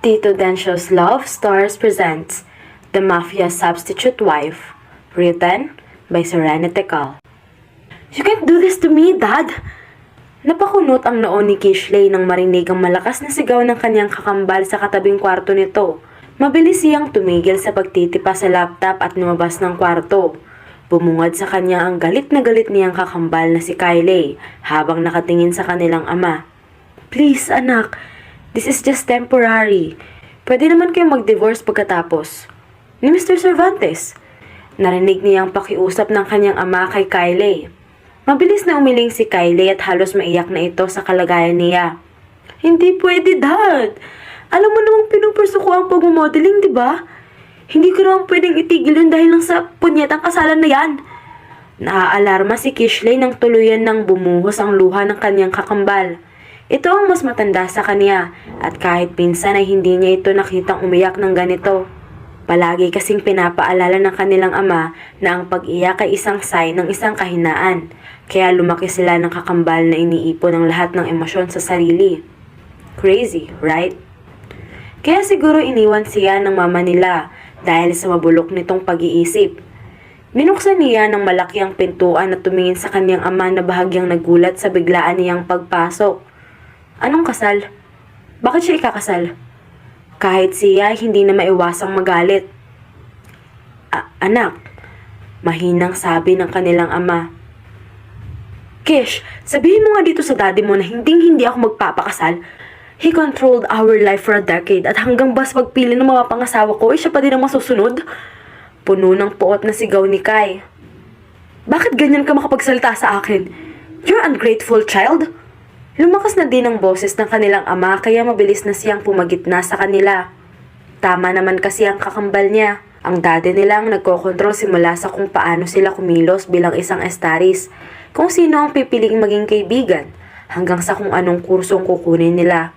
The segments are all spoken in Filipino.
Tito Densio's Love Stars presents The Mafia Substitute Wife, written by Serenity Cal. You can't do this to me, Dad! Napakunot ang noo ni Kishley nang marinig ang malakas na sigaw ng kanyang kakambal sa katabing kwarto nito. Mabilis siyang tumigil sa pagtitipa sa laptop at lumabas ng kwarto. Bumungad sa kanya ang galit na galit niyang kakambal na si Kylie habang nakatingin sa kanilang ama. Please, anak. This is just temporary. Pwede naman kayong mag-divorce pagkatapos. Ni Mr. Cervantes. Narinig niyang pakiusap ng kanyang ama kay Kylie. Mabilis na umiling si Kylie at halos maiyak na ito sa kalagayan niya. Hindi pwede, Dad. Alam mo namang pinupurso ko ang pag-modeling, di ba? Hindi ko naman pwedeng itigil yun dahil lang sa punyetang kasalan na yan. Naaalarma si Kishley nang tuluyan ng bumuhos ang luha ng kanyang kakambal. Ito ang mas matanda sa kanya at kahit pinsan ay hindi niya ito nakitang umiyak ng ganito. Palagi kasing pinapaalala ng kanilang ama na ang pag-iyak ay isang sign ng isang kahinaan. Kaya lumaki sila ng kakambal na iniipon ang lahat ng emosyon sa sarili. Crazy, right? Kaya siguro iniwan siya ng mama nila dahil sa mabulok nitong pag-iisip. Binuksan niya ng malaki ang pintuan at tumingin sa kanyang ama na bahagyang nagulat sa biglaan niyang pagpasok. Anong kasal? Bakit siya ikakasal? Kahit siya hindi na maiwasang magalit. Anak, mahinang sabi ng kanilang ama. Kish, sabihin mo nga dito sa daddy mo na hindi ako magpapakasal. He controlled our life for a decade at hanggang bas pagpili ng mga pangasawa ko, siya pa din ang masusunod. Puno ng puot na sigaw ni Kai. Bakit ganyan ka makapagsalita sa akin? You're ungrateful child. Lumakas na din ang boses ng kanilang ama kaya mabilis na siyang pumagitna sa kanila. Tama naman kasi ang kakambal niya. Ang daddy nila ang nagkokontrol simula sa kung paano sila kumilos bilang isang estaris, kung sino ang pipiling maging kaibigan, hanggang sa kung anong kursong kukunin nila.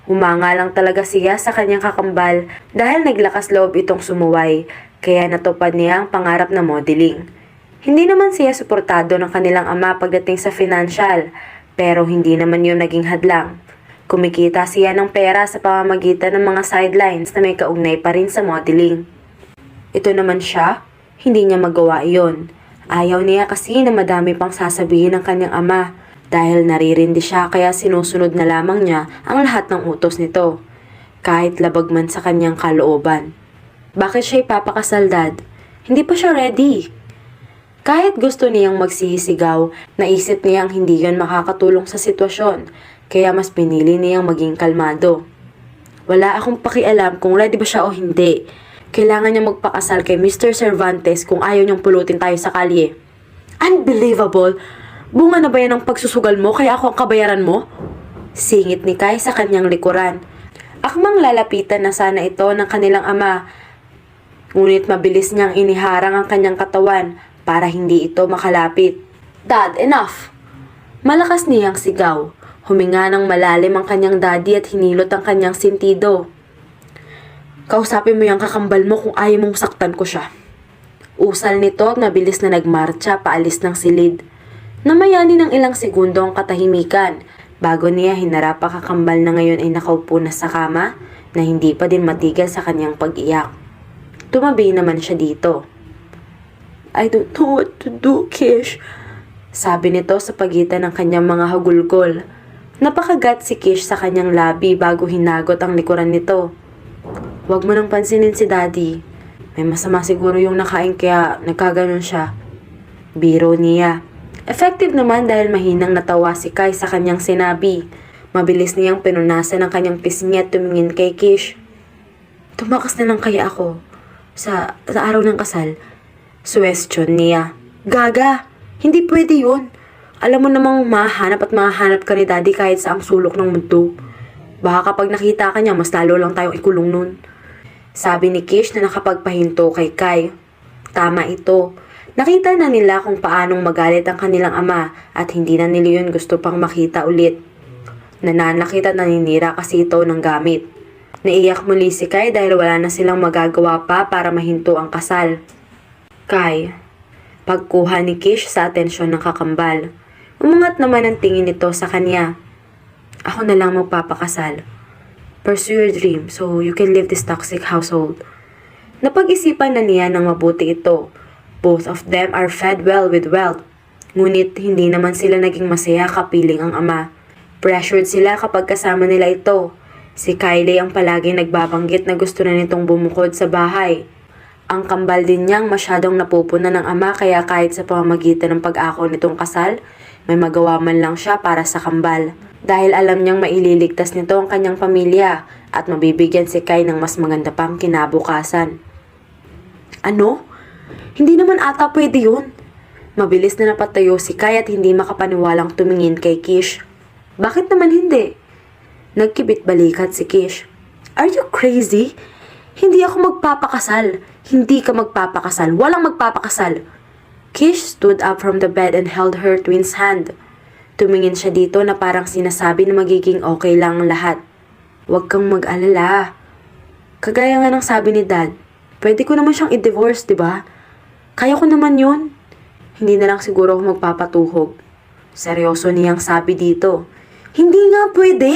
Humanga lang talaga siya sa kanyang kakambal dahil naglakas loob itong sumuway, kaya natupad niya ang pangarap na modeling. Hindi naman siya suportado ng kanilang ama pagdating sa financial, pero hindi naman yun naging hadlang. Kumikita siya ng pera sa pamamagitan ng mga sidelines na may kaugnay pa rin sa modeling. Ito naman siya, hindi niya magawa iyon. Ayaw niya kasi na madami pang sasabihin ng kanyang ama dahil naririndi siya kaya sinusunod na lamang niya ang lahat ng utos nito. Kahit labag man sa kanyang kalooban. Bakit siya ipapakasal, Dad? Hindi pa siya ready. Kahit gusto niyang magsisigaw, naisip niyang hindi yon makakatulong sa sitwasyon, kaya mas pinili niyang maging kalmado. Wala akong pakialam kung ready ba siya o hindi. Kailangan niya magpakasal kay Mr. Cervantes kung ayaw niyang pulutin tayo sa kalye. Unbelievable! Bunga na ba yan ang pagsusugal mo kaya ako ang kabayaran mo? Singit ni Kai sa kanyang likuran. Akmang lalapitan na sana ito ng kanilang ama. Ngunit mabilis niyang iniharang ang kanyang katawan para hindi ito makalapit. Dad, enough! Malakas niyang sigaw. Huminga ng malalim ang kanyang daddy at hinilot ang kanyang sentido. Kausapin mo yung kakambal mo kung ayaw mong saktan ko siya. Usal nito at mabilis na nagmarcha paalis ng silid. Namayani ng ilang segundo ang katahimikan bago niya hinarap ang kakambal na ngayon ay nakaupo na sa kama na hindi pa din matigil sa kanyang pag-iyak. Tumabi naman siya dito. I don't know what to do, Kish. Sabi nito sa pagitan ng kanyang mga hagulgol. Napakagat si Kish sa kanyang labi bago hinagot ang likuran nito. Huwag mo nang pansinin si Daddy. May masama siguro yung nakain kaya nagkaganon siya. Biro niya. Effective naman dahil mahinang natawa si Kai sa kanyang sinabi. Mabilis niyang pinunasan ang kanyang pisngi at tumingin kay Kish. Tumakas na lang kaya ako sa araw ng kasal. Suwestyon niya. Gaga, hindi pwede yun. Alam mo namang mahanap at mahanap ka ni Daddy kahit sa ang sulok ng mundo. Baka kapag nakita ka niya, mas lalo lang tayong ikulong nun. Sabi ni Kish na nakapagpahinto kay Kai. Tama ito. Nakita na nila kung paanong magalit ang kanilang ama at hindi na nila yun gusto pang makita ulit. Nananakit at naninira kasi ito ng gamit. Naiyak muli si Kai dahil wala na silang magagawa pa para mahinto ang kasal. Kai. Pagkuha ni Kish sa atensyon ng kakambal. Umangat naman ang tingin nito sa kanya. Ako na lang magpapakasal. Pursue your dream so you can leave this toxic household. Napag-isipan na niya ng mabuti ito. Both of them are fed well with wealth. Ngunit hindi naman sila naging masaya kapiling ang ama. Pressured sila kapag kasama nila ito. Si Kylie ang palaging nagbabanggit na gusto na nitong bumukod sa bahay. Ang kambal din niyang masyadong napupuna ng ama kaya kahit sa pamamagitan ng pag-ako nitong kasal, may magawa man lang siya para sa kambal. Dahil alam niyang maililigtas nito ang kanyang pamilya at mabibigyan si Kai ng mas maganda pang kinabukasan. Ano? Hindi naman ata pwede yun. Mabilis na napatayo si Kai at hindi makapaniwalang tumingin kay Kish. Bakit naman hindi? Nagkibit balikat si Kish. Are you crazy? Hindi ako magpapakasal. Hindi ka magpapakasal. Walang magpapakasal. Kish stood up from the bed and held her twin's hand. Tumingin siya dito na parang sinasabi na magiging okay lang ang lahat. Huwag kang mag-alala. Kagaya nga ng sabi ni Dad, pwede ko naman siyang i-divorce, diba? Kaya ko naman yun. Hindi na lang siguro ako magpapatuhog. Seryoso niyang sabi dito. Hindi nga pwede.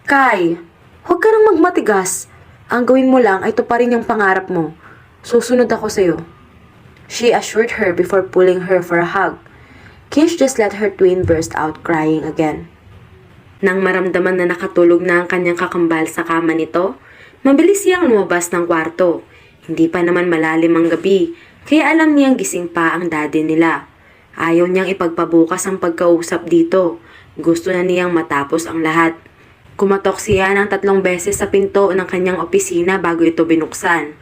Kai, huwag ka nang magmatigas. Ang gawin mo lang ay tuparin yung pangarap mo. Susunod ako sa'yo. She assured her before pulling her for a hug. Kish just let her twin burst out crying again. Nang maramdaman na nakatulog na ang kanyang kakambal sa kama nito, mabilis siyang lumabas ng kwarto. Hindi pa naman malalim ang gabi, kaya alam niyang gising pa ang daddy nila. Ayaw niyang ipagpabukas ang pagkausap dito. Gusto na niyang matapos ang lahat. Kumatok siya ng 3 beses sa pinto ng kanyang opisina bago ito binuksan.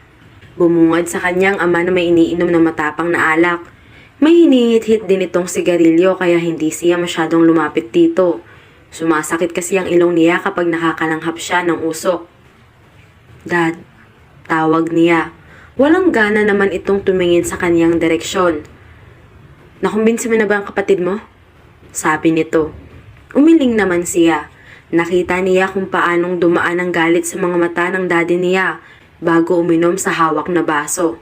Bumungad sa kanyang ama na may iniinom na matapang na alak. May hinihit-hit din itong sigarilyo kaya hindi siya masyadong lumapit dito. Sumasakit kasi ang ilong niya kapag nakakalanghap siya ng usok. Dad, tawag niya. Walang gana naman itong tumingin sa kanyang direksyon. Nakumbinsi mo na ba ang kapatid mo? Sabi nito. Umiling naman siya. Nakita niya kung paanong dumaan ang galit sa mga mata ng daddy niya bago uminom sa hawak na baso.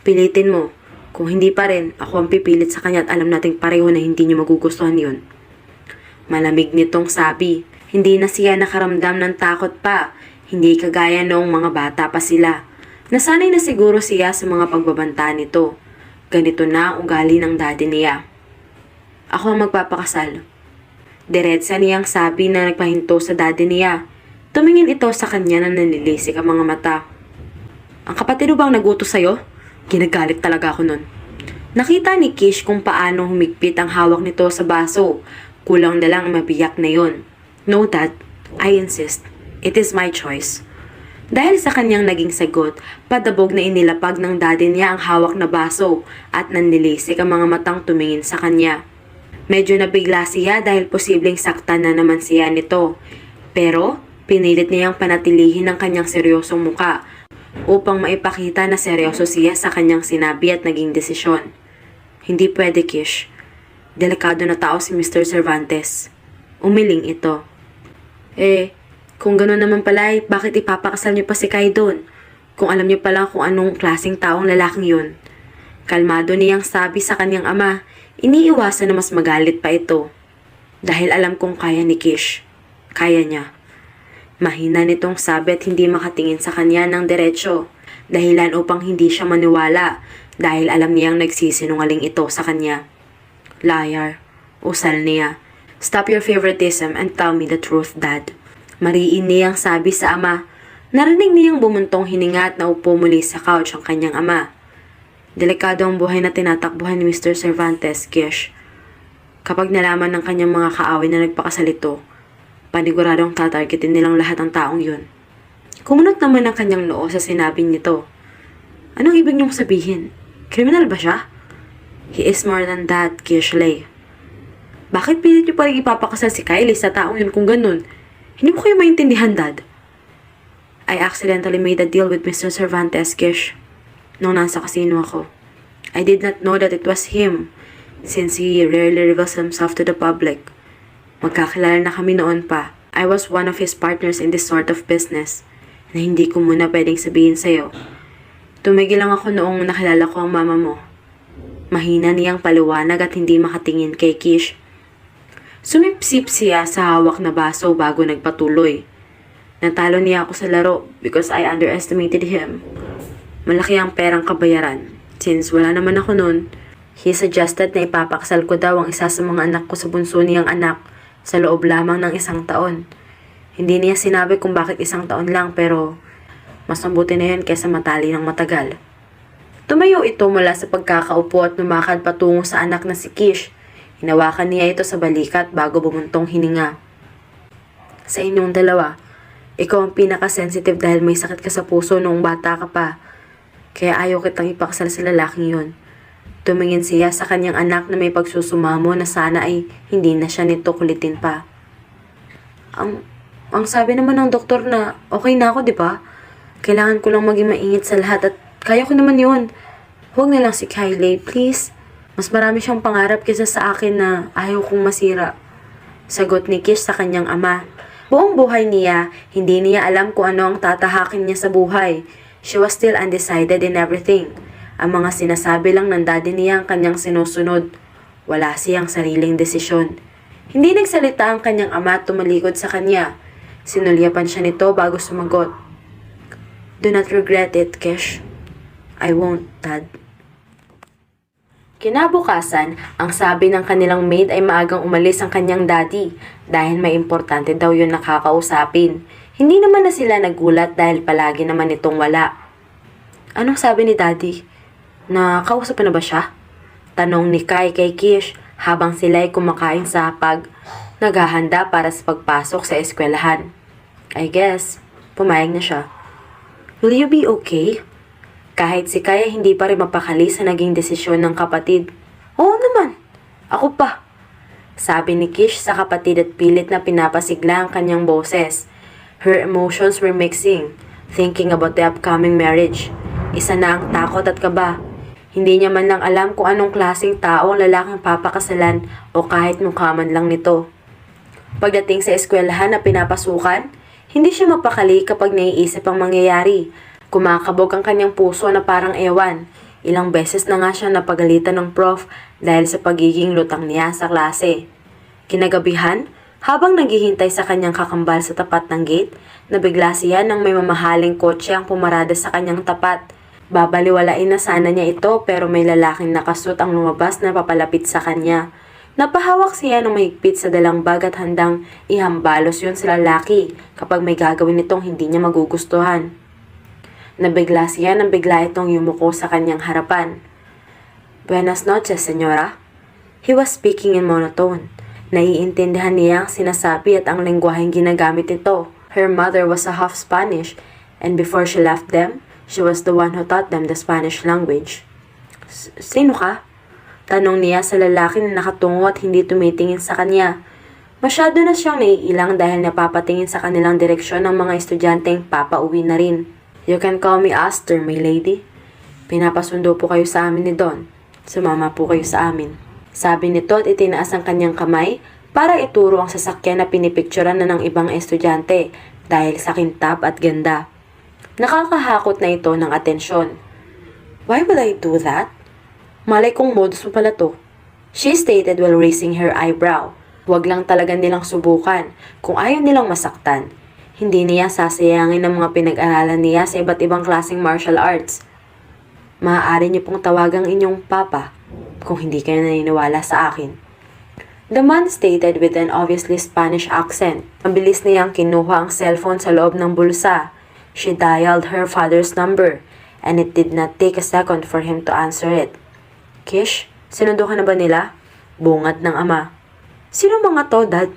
Pilitin mo. Kung hindi pa rin, ako ang pipilit sa kanya at alam nating pareho na hindi niyo magugustuhan yun. Malamig nitong sabi. Hindi na siya nakaramdam ng takot pa. Hindi kagaya noong mga bata pa sila. Nasanay na siguro siya sa mga pagbabanta nito. Ganito na ang ugali ng daddy niya. Ako ang magpapakasal. Diretsa niyang sabi na nagpahinto sa daddy niya. Tumingin ito sa kanya na nanilisik ang mga mata. Ang kapatid mo bang nagutos sa'yo? Ginagalit talaga ako nun. Nakita ni Kish kung paano humigpit ang hawak nito sa baso. Kulang na lang mabiyak na yon. No, Dad. I insist. It is my choice. Dahil sa kanyang naging sagot, padabog na inilapag ng daddy niya ang hawak na baso at nanlilisik ang mga matang tumingin sa kanya. Medyo nabigla siya dahil posibleng saktan na naman siya nito. Pero pinilit niyang panatilihin ang kanyang seryosong muka upang maipakita na seryoso siya sa kanyang sinabi at naging desisyon. Hindi pwede, Kish. Delikado na tao si Mr. Cervantes. Umiling ito. Kung gano'n naman pala, bakit ipapakasal niyo pa si Kai doon? Kung alam niyo pala kung anong klaseng taong lalaking yun. Kalmado niyang sabi sa kanyang ama, iniiwasan na mas magalit pa ito. Dahil alam kong kaya ni Kish. Kaya niya. Mahina nitong sabi at hindi makatingin sa kanya ng diretsyo. Dahilan upang hindi siya maniwala dahil alam niyang nagsisinungaling ito sa kanya. Liar. Usal niya. Stop your favoritism and tell me the truth, Dad. Mariin niyang sabi sa ama. Narinig niyang bumuntong hininga at naupo muli sa couch ang kanyang ama. Delikado ang buhay na tinatakbuhan ni Mr. Cervantes, Kish. Kapag nalaman ng kanyang mga kaaway na nagpakasal ito, paniguradong tatargetin nilang lahat ang taong yun. Kumunot naman ang kanyang noo sa sinabi nito. Anong ibig niyong sabihin? Kriminal ba siya? He is more than that, Kishley. Bakit pilit niyo pa rin ipapakasal si Kylie sa taong yun kung ganun? Hindi mo kayo maintindihan, Dad. I accidentally made a deal with Mr. Cervantes, Kish. Nung nasa casino ako. I did not know that it was him, since he rarely reveals himself to the public. Magkakilala na kami noon pa. I was one of his partners in this sort of business, na hindi ko muna pwedeng sabihin sa'yo. Tumigil lang ako noong nakilala ko ang mama mo. Mahina niyang paliwanag at hindi makatingin kay Kish. Sumipsip siya sa hawak na baso bago nagpatuloy. Natalo niya ako sa laro because I underestimated him. Malaki ang perang kabayaran. Since wala naman ako noon, he suggested na ipapakasal ko daw ang isa sa mga anak ko sa bunso niyang anak sa loob lamang ng 1 taon. Hindi niya sinabi kung bakit 1 taon lang pero mas mabuti na yun kaysa matali ng matagal. Tumayo ito mula sa pagkakaupo at lumakad patungo sa anak na si Kish. Hinawakan niya ito sa balikat bago bumuntong hininga. Sa inyong dalawa, ikaw ang pinaka-sensitive dahil may sakit ka sa puso noong bata ka pa. Kaya ayaw kitang ipakasal sa lalaking yun. Tumingin siya sa kanyang anak na may pagsusumamo na sana ay hindi na siya nito kulitin pa. Ang sabi naman ng doktor na okay na ako, di ba? Kailangan ko lang maging maingat sa lahat at kaya ko naman yun. Huwag na lang si Kylie, please. Mas marami siyang pangarap kaysa sa akin na ayaw kong masira. Sagot ni Kish sa kanyang ama. Buong buhay niya, hindi niya alam kung ano ang tatahakin niya sa buhay. She was still undecided in everything. Ang mga sinasabi lang ng daddy niya ang kanyang sinusunod. Wala siyang sariling desisyon. Hindi nagsalita ang kanyang ama at tumalikod sa kanya. Sinulyapan siya nito bago sumagot. Do not regret it, Kish. I won't, Dad. Kinabukasan, ang sabi ng kanilang maid ay maagang umalis ang kanyang daddy dahil may importante daw yun nakakausapin. Hindi naman na sila nagulat dahil palagi naman itong wala. Anong sabi ni daddy? Nakausap na ba siya? Tanong ni Kai kay Kish habang sila ay kumakain sa hapag, naghahanda para sa pagpasok sa eskwelahan. I guess, pumayag na siya. Will you be okay? Kahit si Kaya hindi pa rin mapakali sa naging desisyon ng kapatid. Oo naman, ako pa. Sabi ni Kish sa kapatid at pilit na pinapasigla ang kanyang boses. Her emotions were mixing, thinking about the upcoming marriage. Isa na ang takot at kaba. Hindi niya man lang alam kung anong klaseng tao ang lalaking papakasalan o kahit mukha man lang nito. Pagdating sa eskwelahan na pinapasukan, hindi siya mapakali kapag naiisip ang mangyayari. Kumakabog ang kanyang puso na parang ewan. Ilang beses na nga siya napagalitan ng prof dahil sa pagiging lutang niya sa klase. Kinagabihan, habang naghihintay sa kanyang kakambal sa tapat ng gate, nabigla siya nang may mamahaling kotse ang pumarada sa kanyang tapat. Babaliwalain na sana niya ito pero may lalaking nakasuot ang lumabas na papalapit sa kanya. Napahawak siya ng mahigpit sa dalang bag at handang ihambalos yun sa lalaki kapag may gagawin itong hindi niya magugustuhan. Nabigla siya nang bigla itong yumuko sa kanyang harapan. Buenas noches, senyora. He was speaking in monotone. Naiintindihan niya ang sinasabi at ang lengguaheng ginagamit ito. Her mother was a half Spanish and before she left them, she was the one who taught them the Spanish language. Sino ka? Tanong niya sa lalaki na nakatungo at hindi tumitingin sa kanya. Masyado na siyang naiilang dahil napapatingin sa kanilang direksyon ng mga estudyanteng papauwi na rin. You can call me Aster, my lady. Pinapasundo po kayo sa amin ni Don. Sumama po kayo sa amin. Sabi nito at itinaas ang kanyang kamay para ituro ang sasakyan na pinipicturan na ng ibang estudyante dahil sa kintab at ganda. Nakakahakot na ito ng atensyon. Why would I do that? Malay kong modus mo pala to. She stated while raising her eyebrow. Huwag lang talaga nilang subukan kung ayaw nilang masaktan. Hindi niya sasayangin ang mga pinag-aralan niya sa iba't ibang klaseng martial arts. Maaari niyo pong tawagang inyong papa kung hindi kayo naniniwala sa akin. The man stated with an obviously Spanish accent. Mabilis niyang kinuha ang cellphone sa loob ng bulsa. She dialed her father's number and it did not take a second for him to answer it. Kish, sinundo ka na ba nila? Bungad ng ama. Sino mga to, Dad?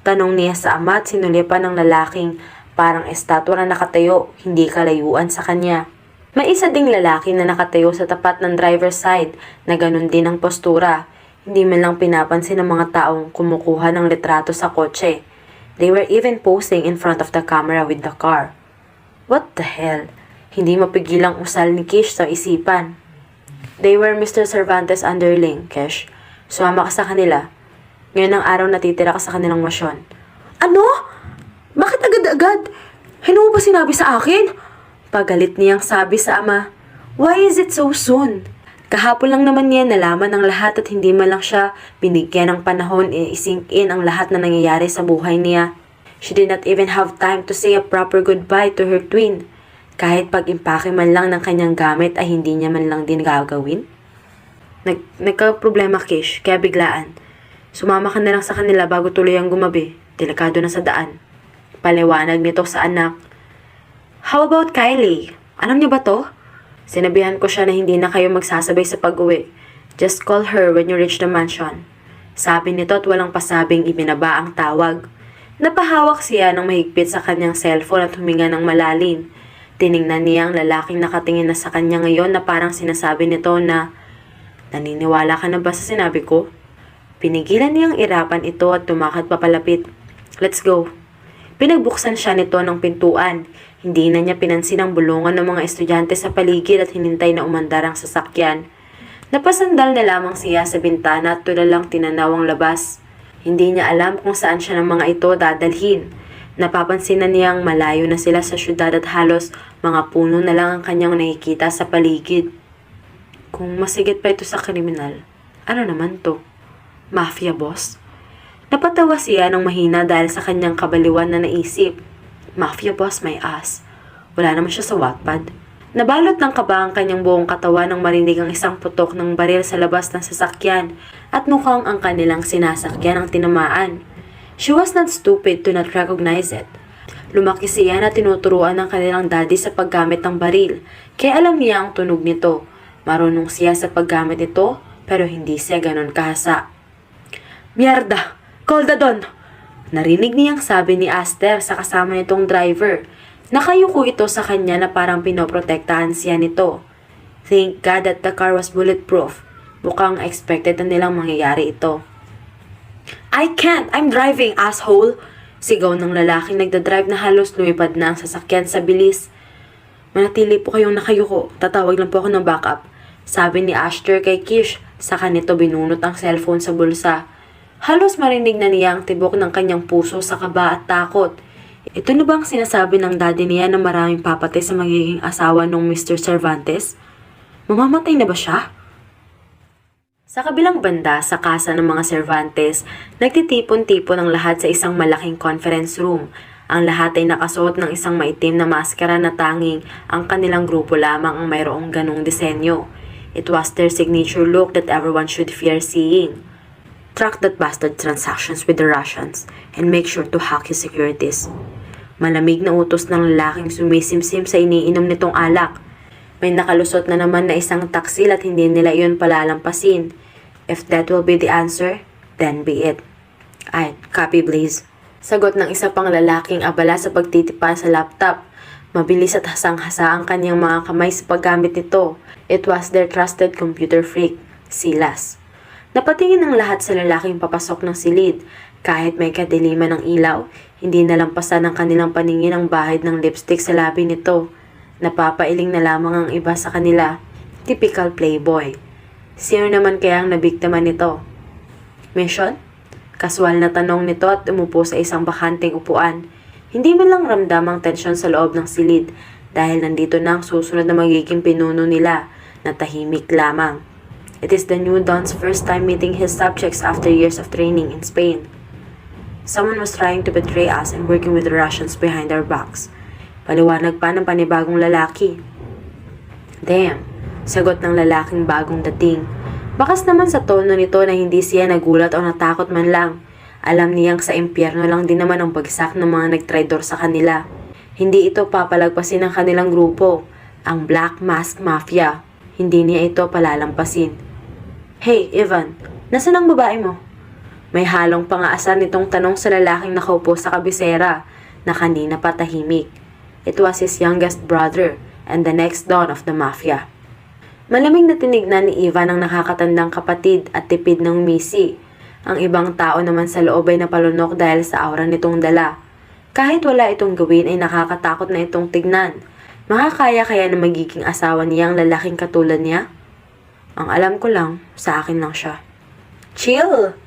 Tanong niya sa ama at sinulipan ng lalaking parang estatwa na nakatayo, hindi kalayuan sa kanya. May isa ding lalaki na nakatayo sa tapat ng driver's side na ganun din ang postura. Hindi man lang pinapansin ng mga taong kumukuha ng litrato sa kotse. They were even posing in front of the camera with the car. What the hell? Hindi mapigilang usal ni Kish sa isipan. They were Mr. Cervantes' underling, Kish. Sumama ka sa kanila. Ngayon ang araw natitira ka sa kanilang masyon. Ano? Bakit agad-agad? Hindi mo ba sinabi sa akin? Pagalit niyang sabi sa ama. Why is it so soon? Kahapon lang naman niya nalaman ang lahat at hindi man lang siya binigyan ng panahon i-sink in ang lahat na nangyayari sa buhay niya. She did not even have time to say a proper goodbye to her twin. Kahit pag-impake man lang ng kanyang gamit ay hindi niya man lang din gagawin. Nagka-problema, Kish, kaya biglaan. Sumama ka na lang sa kanila bago tuluyang gumabi. Delikado na sa daan. Paliwanag nito sa anak. How about Kylie? Alam niyo ba to? Sinabihan ko siya na hindi na kayo magsasabay sa pag-uwi. Just call her when you reach the mansion. Sabi nito at walang pasabing ibinaba ang tawag. Napahawak siya ng mahigpit sa kanyang cellphone at huminga ng malalim. Tiningnan niya ang lalaking nakatingin na sa kanya ngayon na parang sinasabi nito na, naniniwala ka na ba sa sinabi ko? Pinigilan niyang irapan ito at tumakad papalapit. Let's go. Pinagbuksan siya nito ng pintuan. Hindi na niya pinansin ang bulungan ng mga estudyante sa paligid at hinintay na umandar ang sasakyan. Napasandal na lamang siya sa bintana at tulalang tinanaw ang labas. Hindi niya alam kung saan siya ng mga ito dadalhin. Napapansin na niyang malayo na sila sa syudad at halos mga puno na lang ang kanyang nakikita sa paligid. Kung masigit pa ito sa kriminal, ano naman to? Mafia boss? Napatawa siya ng mahina dahil sa kanyang kabaliwan na naisip. Mafia boss may ass. Wala naman siya sa Wattpad. Nabalot ng kaba ang kanyang buong katawan nang marinig ang isang putok ng baril sa labas ng sasakyan at mukhang ang kanilang sinasakyan ang tinamaan. She was not stupid to not recognize it. Lumaki siya na tinuturuan ng kanilang daddy sa paggamit ng baril, kaya alam niya ang tunog nito. Marunong siya sa paggamit nito pero hindi siya ganon kahasa. Mierda! Koldadon! Narinig niyang sabi ni Aster sa kasama nitong driver. Nakayuko ito sa kanya na parang pinoprotektahan siya nito. Thank God that the car was bulletproof. Mukhang expected na nilang mangyayari ito. I can't! I'm driving, asshole! Sigaw ng lalaking nagdadrive na halos lumipad na ang sasakyan sa bilis. Manatili po kayong nakayuko. Tatawag lang po ako ng backup. Sabi ni Aster kay Kish. Saka nito binunot ang cellphone sa bulsa. Halos marinig na niya ang tibok ng kanyang puso sa kaba at takot. Ito na bang sinasabi ng daddy niya na maraming papatay sa magiging asawa ng Mr. Cervantes? Mamamatay na ba siya? Sa kabilang banda, sa kasa ng mga Cervantes, nagtitipon-tipon ang lahat sa isang malaking conference room. Ang lahat ay nakasuot ng isang maitim na maskara na tanging ang kanilang grupo lamang ang mayroong ganong disenyo. It was their signature look that everyone should fear seeing. Track that bastard transactions with the Russians and make sure to hack his securities. Malamig na utos ng lalaking sumisimsim sa iniinom nitong alak. May nakalusot na naman na isang taksil at hindi nila iyon palalampasin. If that will be the answer, then be it. Ay, copy please. Sagot ng isa pang lalaking abala sa pagtitipa sa laptop. Mabilis at hasang-hasa ang kanyang mga kamay sa paggamit nito. It was their trusted computer freak, Silas. Napatingin ang lahat sa lalaking papasok ng silid. Kahit may kadiliman ng ilaw, hindi nalampasan ng kanilang paningin ang bahid ng lipstick sa labi nito. Napapailing na lamang ang iba sa kanila. Typical playboy. Sino naman kaya ang nabiktima nito? Mission? Kaswal na tanong nito at umupo sa isang bakanting upuan. Hindi man lang ramdam ang tensyon sa loob ng silid dahil nandito na ang susunod na magiging pinuno nila na tahimik lamang. It is the new Don's first time meeting his subjects after years of training in Spain. Someone was trying to betray us and working with the Russians behind our backs. Paliwanag pa ng panibagong lalaki. Damn, sagot ng lalaking bagong dating. Bakas naman sa tono nito na hindi siya nagulat o natakot man lang. Alam niyang sa impyerno lang din naman ang bagsak ng mga nagtraidor sa kanila. Hindi ito papalagpasin ng kanilang grupo, ang Black Mask Mafia. Hindi niya ito palalampasin. Hey, Ivan, nasaan ang babae mo? May halong pangaasar nitong tanong sa lalaking nakaupo sa kabisera na kanina pa tahimik. It was his youngest brother and the next don of the mafia. Malamig na tinignan ni Ivan ang nakakatandang kapatid at tipid ng misi. Ang ibang tao naman sa loob ay napalunok dahil sa aura nitong dala. Kahit wala itong gawin ay nakakatakot na itong tignan. Makakaya kaya na magiging asawa niya ang lalaking katulad niya? Ang alam ko lang, sa akin lang siya. Chill!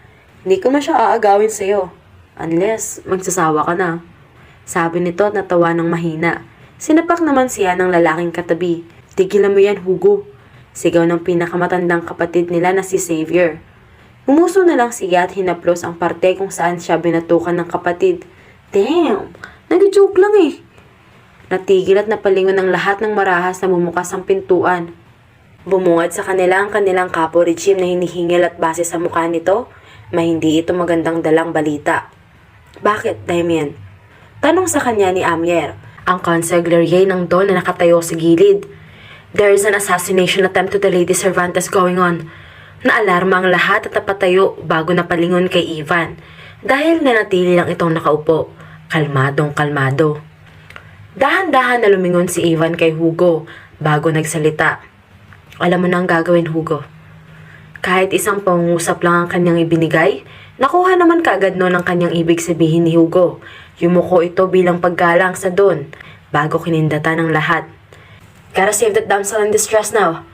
Hindi ko na siya aagawin sa'yo. Unless, magsasawa ka na. Sabi nito at natawa ng mahina. Sinapak naman siya ng lalaking katabi. Tigilan mo yan, Hugo. Sigaw ng pinakamatandang kapatid nila na si Xavier. Umuso na lang siya at hinaplos ang parte kung saan siya binatukan ng kapatid. Damn! Nag-joke lang eh. Natigil at napalingon ng lahat ng marahas na bumukas ang pintuan. Bumungad sa kanila ang kanilang kapo-regime na hinihingil at base sa mukha nito, may hindi ito magandang dalang balita. Bakit, Damien? Tanong sa kanya ni Amier, ang consigliere ng Don na nakatayo sa gilid. There is an assassination attempt to the Lady Cervantes going on. Naalarma ang lahat at napatayo bago napalingon kay Ivan. Dahil nanatili lang itong nakaupo, kalmadong kalmado. Dahan-dahan na lumingon si Ivan kay Hugo bago nagsalita. Alam mo na ang gagawin, Hugo. Kahit isang pangungusap lang ang kanyang ibinigay, nakuha naman kaagad noon ang kanyang ibig sabihin ni Hugo. Yumuko ito bilang paggalang sa Don bago kinindatan ng lahat. Gotta save that damsel in distress now.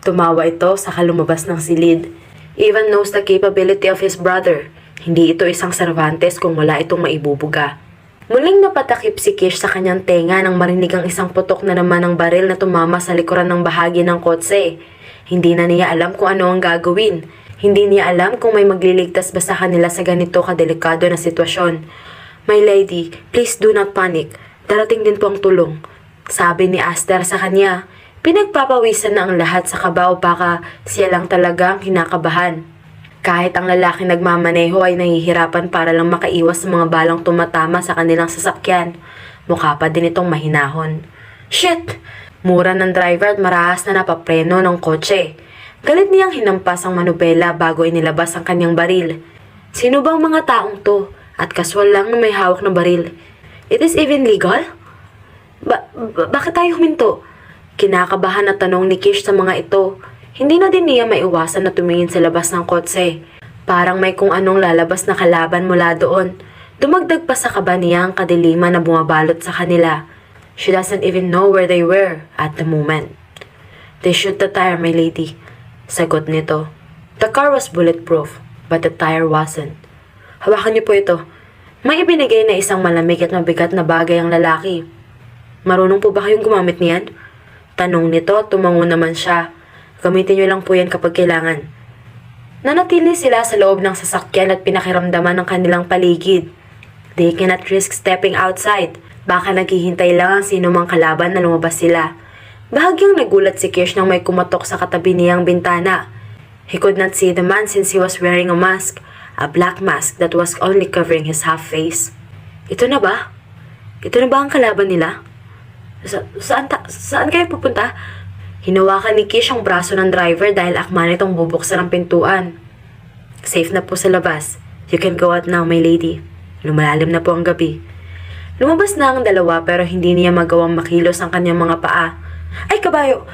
Tumawa ito sa lumabas ng silid. Ivan knows the capability of his brother. Hindi ito isang Cervantes kung wala itong maibubuga. Muling napatakip si Kish sa kanyang tenga nang marinig ang isang putok na naman ng baril na tumama sa likuran ng bahagi ng kotse. Hindi na niya alam kung ano ang gagawin. Hindi niya alam kung may magliligtas ba sa kanila sa ganito kadelikado na sitwasyon. My lady, please do not panic. Darating din po ang tulong. Sabi ni Aster sa kanya. Pinagpapawisan na ang lahat sa kabaw baka siya lang talaga ang kinakabahan. Kahit ang lalaki nagmamaneho ay nahihirapan para lang makaiwas sa mga balang tumatama sa kanilang sasakyan. Mukha pa din itong mahinahon. Shit! Mura ng driver at marahas na napapreno ng kotse. Galit niyang hinampas ang manubela bago inilabas ang kanyang baril. Sino bang mga taong to? At kaswal lang na may hawak na baril. It is even legal? Bakit tayo huminto? Kinakabahan na tanong ni Kish sa mga ito. Hindi na din niya maiwasan na tumingin sa labas ng kotse. Parang may kung anong lalabas na kalaban mula doon. Dumagdag pa sa kaba niya ang kadiliman na bumabalot sa kanila. She doesn't even know where they were at the moment. They shoot the tire, my lady. Sagot nito. The car was bulletproof, but the tire wasn't. Hawakan niyo po ito. May ibinigay na isang malamig at mabigat na bagay ang lalaki. Marunong po ba kayong gumamit niyan? Tanong nito, tumango naman siya. Gamitin niyo lang po yan kapag kailangan. Nanatili sila sa loob ng sasakyan at pinakiramdaman ng kanilang paligid. They cannot risk stepping outside. Baka naghihintay lang ang sino mang kalaban na lumabas sila. Bahagyang nagulat si Kish nang may kumatok sa katabi niyang bintana. He could not see the man since he was wearing a mask. A black mask that was only covering his half face. Ito na ba? Ito na ba ang kalaban nila? Saan kayo pupunta? Hinawakan ni Kish ang braso ng driver dahil akma nitong bubuksan ang pintuan. Safe na po sa labas. You can go out now, my lady. Lumalalim na po ang gabi. Lumabas na ang dalawa pero hindi niya magawang makilos ang kanyang mga paa. Ay, kabayo!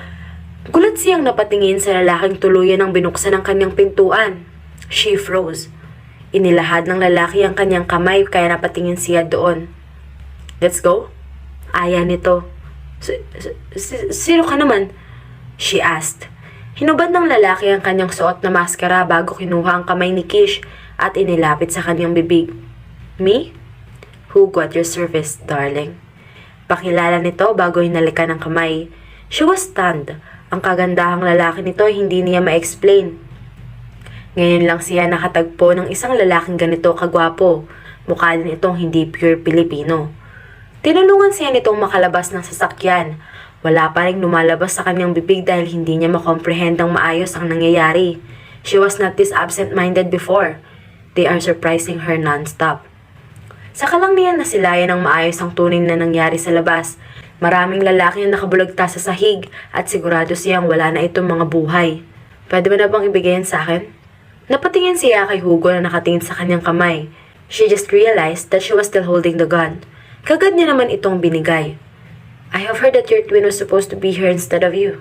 Gulat siyang napatingin sa lalaking tuluyan ng binuksan ang kanyang pintuan. She froze. Inilahad ng lalaki ang kanyang kamay kaya napatingin siya doon. Let's go? Aya nito. Sino ka naman? She asked. Hinubad ng lalaki ang kanyang suot na maskara bago kinuha ang kamay ni Kish at inilapit sa kanyang bibig. Me? Hugo at your service, darling. Pakilala nito bago hinalikan ng kamay. She was stunned. Ang kagandahang lalaki nito ay hindi niya ma-explain. Ngayon lang siya nakatagpo ng isang lalaking ganito kagwapo. Mukha din itong hindi pure Pilipino. Tinulungan siya nitong makalabas ng sasakyan. Wala pa rin lumalabas sa kanyang bibig dahil hindi niya makomprehend ang maayos ang nangyayari. She was not this absent-minded before. They are surprising her non-stop. Saka lang niya nasilayan ng maayos ang tunay na nangyari sa labas. Maraming lalaki na nakabulagta sa sahig at sigurado siyang wala na itong mga buhay. Pwede ba na bang ibigay yan sa akin? Napatingin siya kay Hugo na nakatingin sa kanyang kamay. She just realized that she was still holding the gun. Kagad niya naman itong binigay. I have heard that your twin was supposed to be here instead of you.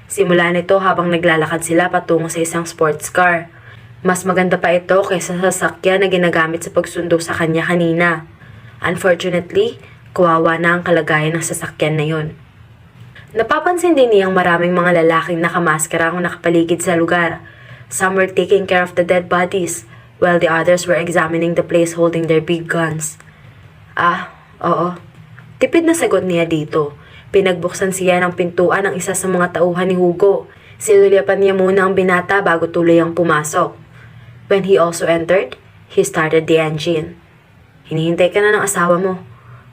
Simula nito habang naglalakad sila patungo sa isang sports car. Mas maganda pa ito kaysa sa sasakyan na ginagamit sa pagsundo sa kanya kanina. Unfortunately, kawawa na ang kalagayan ng sasakyan na yon. Napapansin din niyang maraming mga lalaking nakamaskara ang nakapaligid sa lugar. Some were taking care of the dead bodies, while the others were examining the place holding their big guns. Oo. Tipid na sagot niya dito. Pinagbuksan siya ng pintuan ng isa sa mga tauhan ni Hugo. Sinulyapan niya muna ang binata bago tuluyang pumasok. When he also entered, he started the engine. Hinihintay ka na ng asawa mo.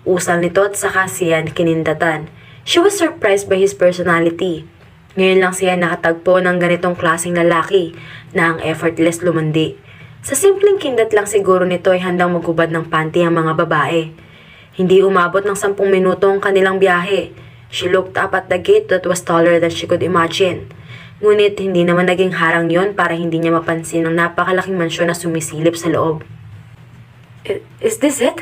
Usal nito at saka siya kinindatan. She was surprised by his personality. Ngayon lang siya nakatagpo ng ganitong klaseng lalaki na ang effortless lumandi. Sa simpleng kindat lang siguro nito ay handang maghubad ng panty ang mga babae. Hindi umabot ng 10 minuto ang kanilang biyahe. She looked up at the gate that was taller than she could imagine. Ngunit hindi naman naging harang yon para hindi niya mapansin ang napakalaking mansyon na sumisilip sa loob. Is this it?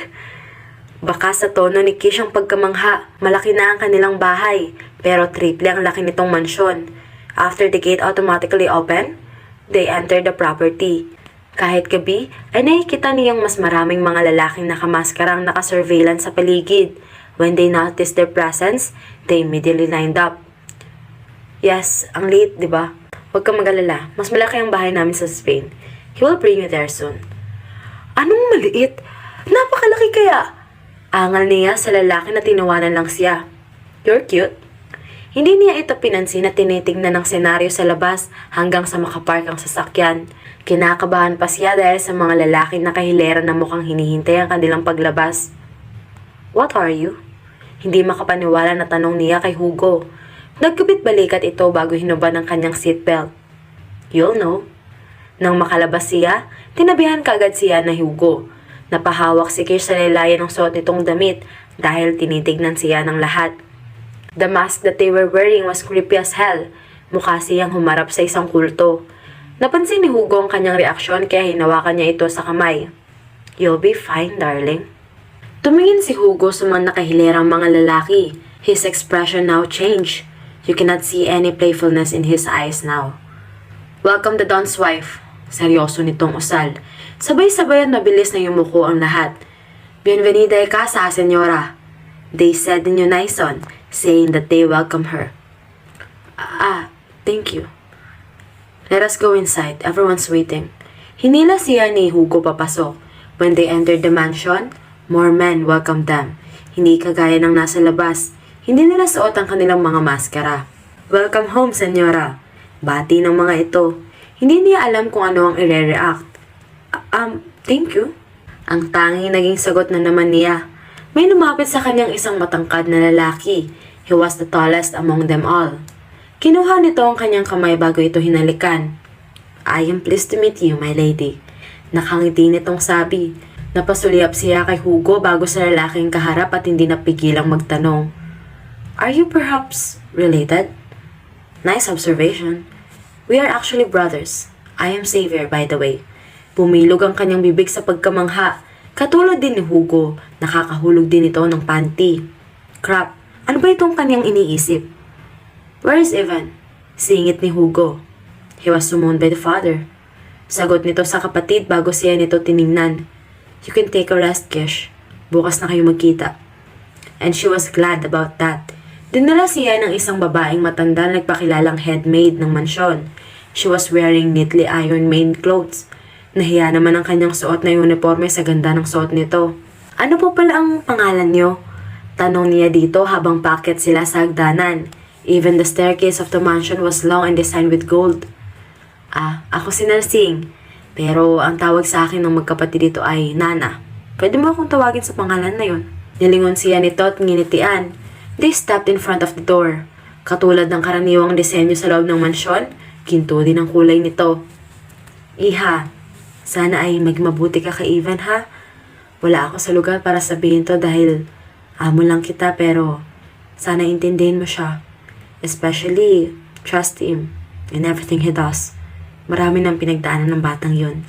Baka sa tono ni Kish ang pagkamangha, malaki na ang kanilang bahay, pero triple ang laki nitong mansyon. After the gate automatically opened, they entered the property. Kahit gabi, ay nakikita niyang mas maraming mga lalaking nakamaskarang nakasurveillance sa paligid. When they noticed their presence, they immediately lined up. Yes, ang liit, di ba? Huwag kang mag-alala, mas malaki ang bahay namin sa Spain. He will bring you there soon. Anong maliit? Napakalaki kaya? Angal niya sa lalaki na tinawanan lang siya. You're cute. Hindi niya ito pinansin na tinitingnan ng senaryo sa labas hanggang sa makapark ang sasakyan. Kinakabahan pa siya dahil sa mga lalaki na kahilera na mukhang hinihintay ang kanilang paglabas. What are you? Hindi makapaniwala na tanong niya kay Hugo. Nagkabit balikat ito bago hinubad ang kanyang seatbelt. You'll know. Nang makalabas siya, tinabihan kagad siya na Hugo. Napahawak si Kish sa lelayan ng suot nitong damit dahil tinitignan siya ng lahat. The mask that they were wearing was creepy as hell. Mukha siyang humarap sa isang kulto. Napansin ni Hugo ang kanyang reaksyon kaya hinawakan niya ito sa kamay. You'll be fine, darling. Tumingin si Hugo sa mga nakahilerang mga lalaki. His expression now changed. You cannot see any playfulness in his eyes now. Welcome the Don's wife. Seryoso nitong usal. Sabay-sabay at mabilis na yumuko ang lahat. Bienvenida a casa, senyora. They said in unison, saying that they welcome her. Thank you. Let us go inside. Everyone's waiting. Hinila siya ni Hugo papasok. When they entered the mansion, more men welcomed them. Hindi kagaya ng nasa labas. Hindi nila suot ang kanilang mga maskara. Welcome home, senyora. Bati ng mga ito. Hindi niya alam kung ano ang ire-react. Thank you. Ang tanging naging sagot na naman niya. May lumapit sa kanyang isang matangkad na lalaki. He was the tallest among them all. Kinuha nito ang kanyang kamay bago ito hinalikan. I am pleased to meet you, my lady. Nakangiti nitong sabi. Napasulyap siya kay Hugo bago sa lalaking kaharap at hindi napigilang magtanong. Are you perhaps related? Nice observation. We are actually brothers. I am Xavier, by the way. Pumilog ang kanyang bibig sa pagkamangha. Katulad din ni Hugo, nakakahulog din ito ng panty. Crap, ano ba itong kanyang iniisip? Where is Ivan? Singit ni Hugo. He was summoned by the father. Sagot nito sa kapatid bago siya nito tiningnan. You can take a rest, Kish. Bukas na kayo magkita. And she was glad about that. Dinala siya ng isang babaeng matanda na nagpakilalang headmaid ng mansyon. She was wearing neatly iron-made clothes. Nahiya naman ang kanyang suot na uniforme sa ganda ng suot nito. Ano po pala ang pangalan niyo? Tanong niya dito habang paakyat sila sa hagdanan. Even the staircase of the mansion was long and designed with gold. Ako si Narsing. Pero ang tawag sa akin ng magkapatid dito ay Nana. Pwede mo akong tawagin sa pangalan na yon? Nilingon siya nito at nginitian. They stopped in front of the door. Katulad ng karaniwang disenyo sa loob ng mansyon, ginto din ang kulay nito. Iha, sana ay magmabuti ka kay Ivan ha. Wala ako sa lugar para sabihin to dahil amo lang kita pero sana intindihin mo siya. Especially, trust him in everything he does. Marami nang pinagdaanan ng batang yun.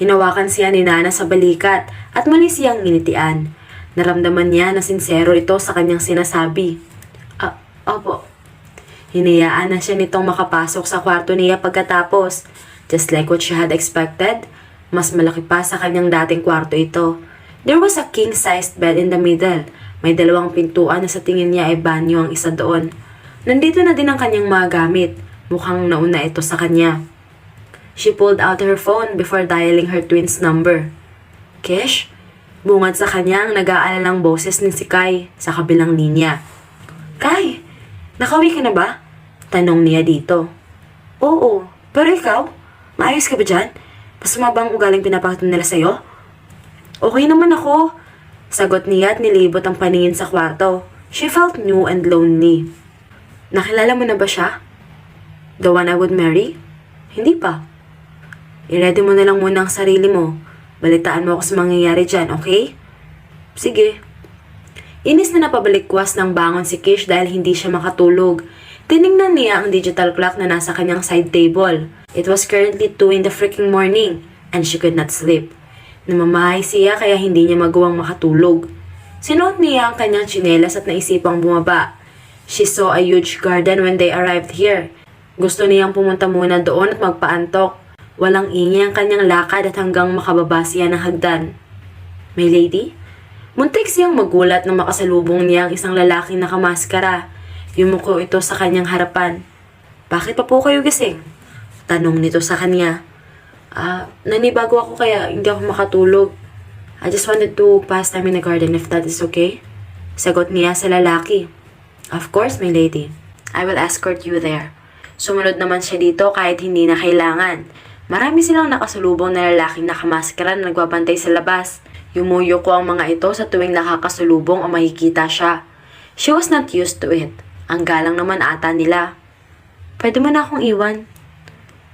Hinawakan siya ni Nana sa balikat at mali siyang nginitian. Naramdaman niya na sincero ito sa kanyang sinasabi. Opo. Hinayaan na siya nitong makapasok sa kwarto niya pagkatapos. Just like what she had expected, mas malaki pa sa kanyang dating kwarto ito. There was a king-sized bed in the middle. May 2 pintuan na sa tingin niya ay banyo ang isa doon. Nandito na din ang kanyang mga gamit. Mukhang nauna ito sa kanya. She pulled out her phone before dialing her twin's number. Kish? Bungad sa kanya ang nag-aalalang boses ni si Kai sa kabilang linya. Kai, nakauwi ka na ba? Tanong niya dito. Oo, pero ikaw? Maayos ka ba dyan? Masama bang ugaling pinapakita nila sa'yo? Okay naman ako. Sagot niya at nilibot ang paningin sa kwarto. She felt new and lonely. Nakilala mo na ba siya? The one I would marry? Hindi pa. I-ready mo na lang muna ang sarili mo. Balitaan mo ako sa mangyayari dyan, okay? Sige. Inis na napabalikwas ng bangon si Kish dahil hindi siya makatulog. Tiningnan niya ang digital clock na nasa kanyang side table. It was currently 2 in the freaking morning and she could not sleep. Namamahay siya kaya hindi niya magawang makatulog. Sinuot niya ang kanyang tsinelas at naisipang bumaba. She saw a huge garden when they arrived here. Gusto niyang pumunta muna doon at magpaantok. Walang ingay ang kanyang lakad at hanggang makababa siya ng hagdan. May lady? Muntik siyang magulat nang makasalubong niya ang isang lalaking nakamaskara. Yumuko ito sa kanyang harapan. Bakit pa po kayo gising? Tanong nito sa kanya. Nanibago ako kaya hindi ako makatulog. I just wanted to pass time in the garden if that is okay. Sagot niya sa lalaki. Of course, my lady. I will escort you there. Sumunod naman siya dito kahit hindi na kailangan. Marami silang nakasulubong na lalaking nakamaskara na nagbabantay sa labas. Yumuyo ko ang mga ito sa tuwing nakakasulubong o makikita siya. She was not used to it. Ang galang naman ata nila. Pwede mo na akong iwan.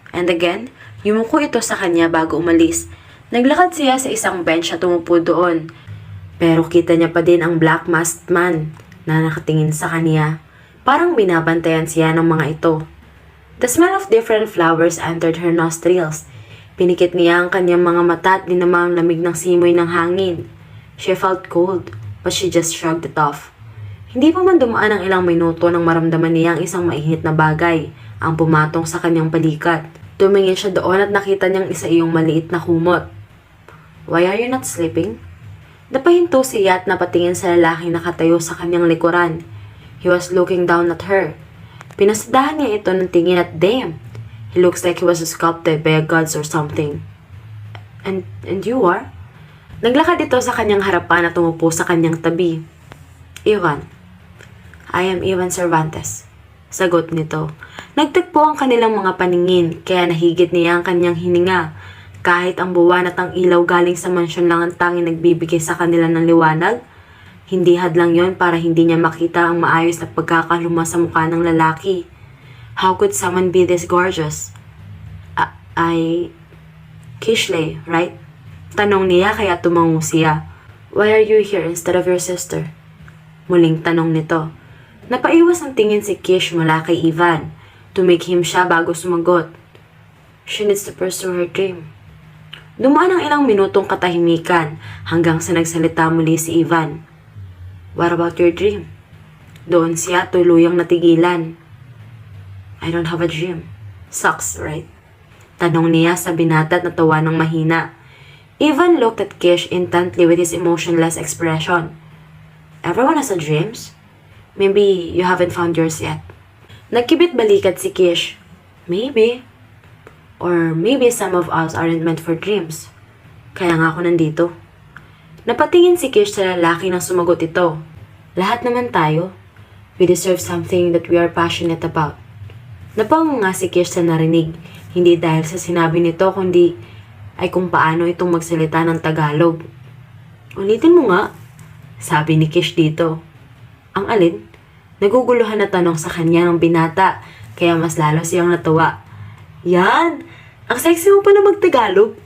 And again, yumuko ito sa kanya bago umalis. Naglakad siya sa isang bench at tumupo doon. Pero kita niya pa din ang black masked man na nakatingin sa kanya. Parang binabantayan siya ng mga ito. The smell of different flowers entered her nostrils. Pinikit niya ang kanyang mga mata at dinama ang lamig ng simoy ng hangin. She felt cold, but she just shrugged it off. Hindi pa man dumaan ang ilang minuto nang maramdaman niya ang isang mainit na bagay, ang pumatong sa kanyang balikat. Tumingin siya doon at nakita niyang isa iyong maliit na kumot. Why are you not sleeping? Napahinto siya at napatingin sa lalaking nakatayo sa kanyang likuran. He was looking down at her. Pinasadahan niya ito ng tingin at damn, he looks like he was sculpted by a gods or something. And you are? Naglakad ito sa kanyang harapan at tumupo sa kanyang tabi. Ivan. I am Ivan Cervantes. Sagot nito. Nagtagpo ang kanilang mga paningin kaya nahigit niya ang kanyang hininga. Kahit ang buwan at ang ilaw galing sa mansyon lang ang tanging nagbibigay sa kanila ng liwanag, hindi hadlang yon para hindi niya makita ang maayos na pagkakaluma sa mukha ng lalaki. How could someone be this gorgeous? Kishley, right? Tanong niya kaya tumango siya. Why are you here instead of your sister? Muling tanong nito. Napaiwas ang tingin si Kish mula kay Ivan. Tumikhim siya bago sumagot. She needs to pursue her dream. Dumaan ang ilang minutong katahimikan hanggang sa nagsalita muli si Ivan. What about your dream? Doon siya tuluyang natigilan. I don't have a dream. Sucks, right? Tanong niya sa binata at natawa ng mahina. Ivan looked at Kish intently with his emotionless expression. Everyone has a dreams? Maybe you haven't found yours yet. Nagkibit balikat si Kish. Maybe. Or maybe some of us aren't meant for dreams. Kaya nga ako nandito. Napatingin si Kish sa lalaki nang sumagot ito. Lahat naman tayo. We deserve something that we are passionate about. Napango nga si Kish sa narinig. Hindi dahil sa sinabi nito kundi ay kung paano itong magsalita ng Tagalog. Ulitin mo nga, sabi ni Kish dito. Ang alin? Naguguluhan na tanong sa kanya ng binata kaya mas lalo siyang natuwa. Yan! Ang sexy mo pa na magtagalog.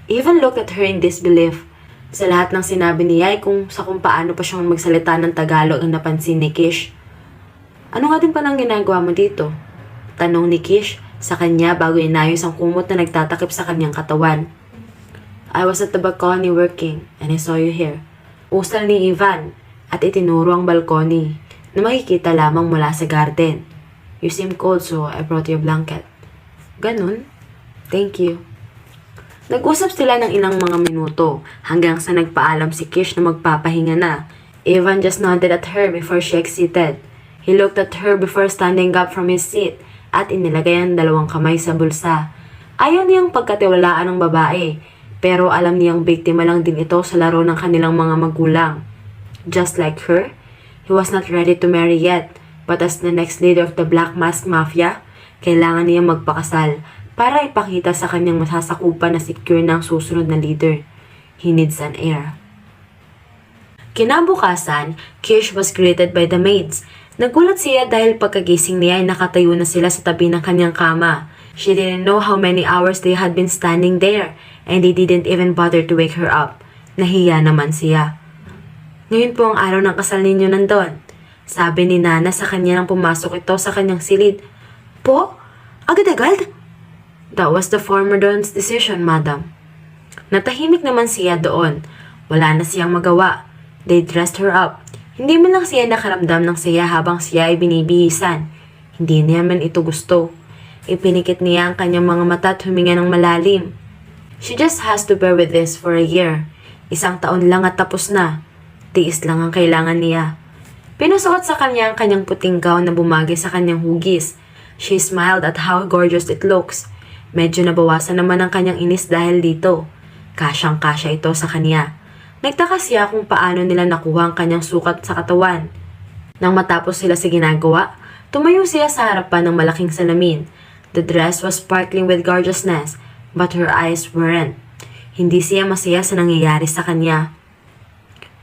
Even looked at her in disbelief. Sa lahat ng sinabi niya ay kung paano pa siyang magsalita ng Tagalog ang napansin ni Kish. Ano nga din palang ginagawa mo dito? Tanong ni Kish sa kanya bago inayos ang kumot na nagtatakip sa kanyang katawan. I was at the balcony working and I saw you here. Usal ni Ivan at itinuro ang balkoni na makikita lamang mula sa garden. You seem cold, so I brought you a blanket. Ganun. Thank you. Nag-usap sila ng ilang mga minuto hanggang sa nagpaalam si Kish na magpapahinga na. Ivan just nodded at her before she exited. He looked at her before standing up from his seat at inilagay ang dalawang kamay sa bulsa. Ayaw niyang pagkatiwalaan ng babae, pero alam niyang biktima lang din ito sa laro ng kanilang mga magulang. Just like her, he was not ready to marry yet, but as the next leader of the Black Mask Mafia, kailangan niyang magpakasal para ipakita sa kanyang masasakupan na secure na ang susunod na leader. He needs an heir. Kinabukasan, Kish was greeted by the maids. Nagulat siya dahil pagkagising niya ay nakatayo na sila sa tabi ng kanyang kama. She didn't know how many hours they had been standing there, and they didn't even bother to wake her up. Nahiya naman siya. Ngayon po ang araw ng kasal ninyo nandun. Sabi ni Nana sa kanya nang pumasok ito sa kanyang silid. Po? Agad-agad? That was the former Don's decision, madam. Natahimik naman siya doon. Wala na siyang magawa. They dressed her up. Hindi man lang siya nakaramdam ng saya habang siya ay binibihisan. Hindi niya man ito gusto. Ipinikit niya ang kanyang mga mata at huminga ng malalim. She just has to bear with this for a year. 1 taon lang at tapos na. Tiis lang ang kailangan niya. Pinusuot sa kanya ang kanyang puting gown na bumagay sa kanyang hugis. She smiled at how gorgeous it looks. Medyo nabawasan naman ang kanyang inis dahil dito. Kasyang-kasya ito sa kanya. Nagtaka siya kung paano nila nakuha ang kanyang sukat sa katawan. Nang matapos sila sa ginagawa, tumayo siya sa harapan ng malaking salamin. The dress was sparkling with gorgeousness, but her eyes weren't. Hindi siya masaya sa nangyayari sa kanya.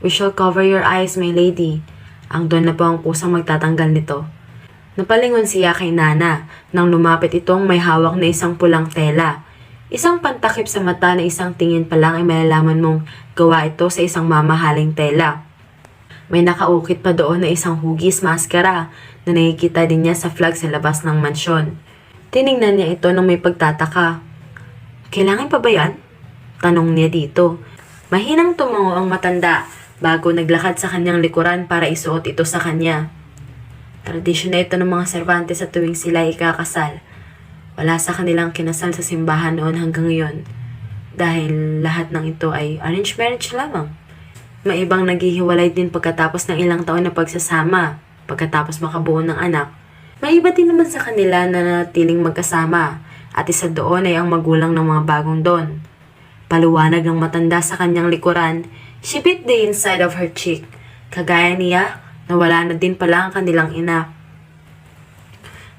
We shall cover your eyes, my lady. Ang Don na po ang kusang magtatanggal nito. Napalingon siya kay Nana nang lumapit itong may hawak na isang pulang tela. Isang pantakip sa mata na isang tingin pa lang ay malalaman mong gawa ito sa isang mamahaling tela. May nakaukit pa doon na isang hugis maskara na nakikita din niya sa flag sa labas ng mansyon. Tiningnan niya ito nang may pagtataka. Kailangan pa ba yan? Tanong niya dito. Mahinang tumango ang matanda bago naglakad sa kanyang likuran para isuot ito sa kanya. Tradisyon na ito ng mga Cervantes sa tuwing sila ikakasal. Wala sa kanilang kinasal sa simbahan noon hanggang ngayon dahil lahat ng ito ay arranged marriage lamang. May ibang naghihiwalay din pagkatapos ng ilang taon na pagsasama, pagkatapos makabuo ng anak. May iba din naman sa kanila na nanatiling magkasama at isa doon ay ang magulang ng mga bagong Don. Paluwanag ng matanda sa kanyang likuran, she bit the inside of her cheek. Kagaya niya, nawala na din pala ang kanilang ina.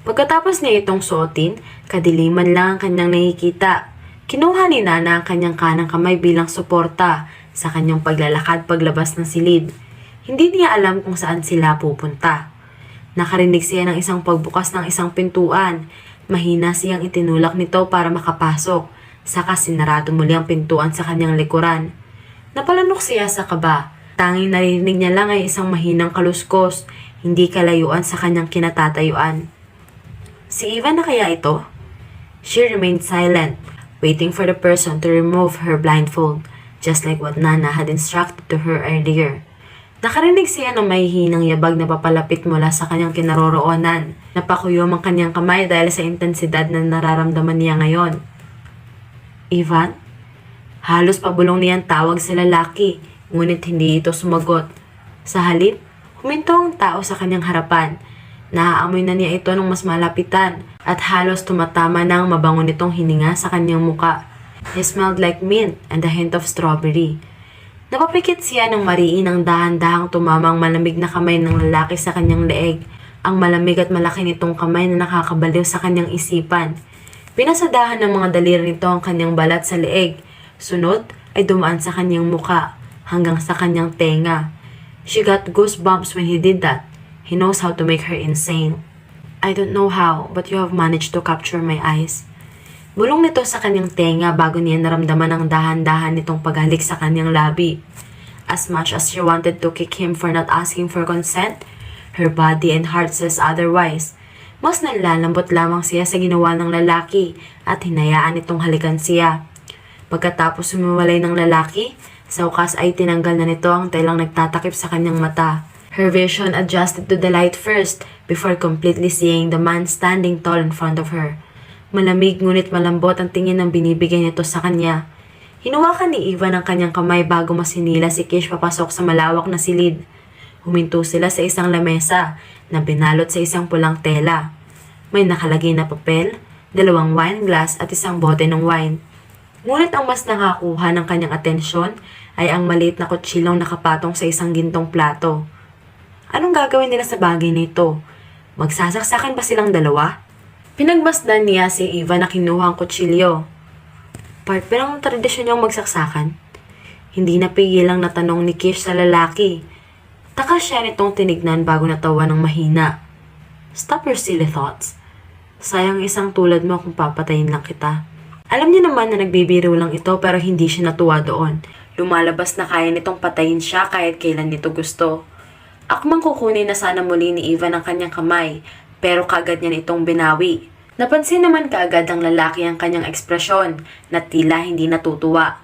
Pagkatapos niya itong suotin, kadiliman lang ang kanyang nakikita. Kinuha ni Nana ang kanyang kanang kamay bilang suporta sa kanyang paglalakad paglabas ng silid. Hindi niya alam kung saan sila pupunta. Nakarinig siya ng isang pagbukas ng isang pintuan. Mahina siyang itinulak nito para makapasok. Saka sinarado muli ang pintuan sa kanyang likuran. Napalanok siya sa kaba. Tanging narinig niya lang ay isang mahinang kaluskos, hindi kalayuan sa kanyang kinatatayuan. Si Ivan na kaya ito? She remained silent, waiting for the person to remove her blindfold, just like what Nana had instructed to her earlier. Nakarinig siya ng may hinang yabag na papalapit mula sa kanyang kinaroroonan. Napakuyom ang kanyang kamay dahil sa intensidad na nararamdaman niya ngayon. Ivan? Halos pabulong niyang tawag sa lalaki, ngunit hindi ito sumagot. Sa halip, huminto ang tao sa kanyang harapan. Naaamoy na niya ito ng mas malapitan at halos tumatama na ang mabango nitong hininga sa kanyang muka. He smelled like mint and a hint of strawberry. Napapikit siya ng mariin ang dahan-dahang tumamang malamig na kamay ng lalaki sa kanyang leeg. Ang malamig at malaki nitong kamay na nakakabaliw sa kanyang isipan. Pinasadahan ng mga daliri nito ang kanyang balat sa leeg. Sunod ay dumaan sa kanyang muka hanggang sa kanyang tenga. She got goosebumps when he did that. He knows how to make her insane. I don't know how, but you have managed to capture my eyes. Bulong nito sa kanyang tenga bago niya naramdaman ang dahan-dahan nitong paghalik sa kanyang labi. As much as she wanted to kick him for not asking for consent, her body and heart says otherwise. Mas nalalambot lamang siya sa ginawa ng lalaki at hinayaan itong halikan siya. Pagkatapos humiwalay ng lalaki, sa wakas ay tinanggal na nito ang telang nagtatakip sa kanyang mata. Her vision adjusted to the light first before completely seeing the man standing tall in front of her. Malamig ngunit malambot ang tingin ng binibigay nito sa kanya. Hinuwakan ni Ivan ang kanyang kamay bago masinila si Kish papasok sa malawak na silid. Huminto sila sa isang lamesa na binalot sa isang pulang tela. May nakalagay na papel, 2 wine glass at isang bote ng wine. Ngunit ang mas nakakuha ng kanyang atensyon ay ang maliit na kutsilong nakapatong sa isang gintong plato. Anong gagawin nila sa bagay na ito? Magsasaksakan ba silang dalawa? Pinagmasdan niya si Eva na kinuha ang kutsilyo. Part ba ng tradisyon niyang magsaksakan? Hindi napigilang natanong ni Kish sa lalaki. Takas siya nitong tinignan bago natawa ng mahina. Stop your silly thoughts. Sayang isang tulad mo kung papatayin lang kita. Alam niya naman na nagbibiro lang ito pero hindi siya natuwa doon. Lumalabas na kaya nitong patayin siya kahit kailan nito gusto. Akmang kukunin na sana muli ni Ivan ang kanyang kamay pero kagad niya itong binawi. Napansin naman kaagad ang lalaki ang kanyang ekspresyon na tila hindi natutuwa.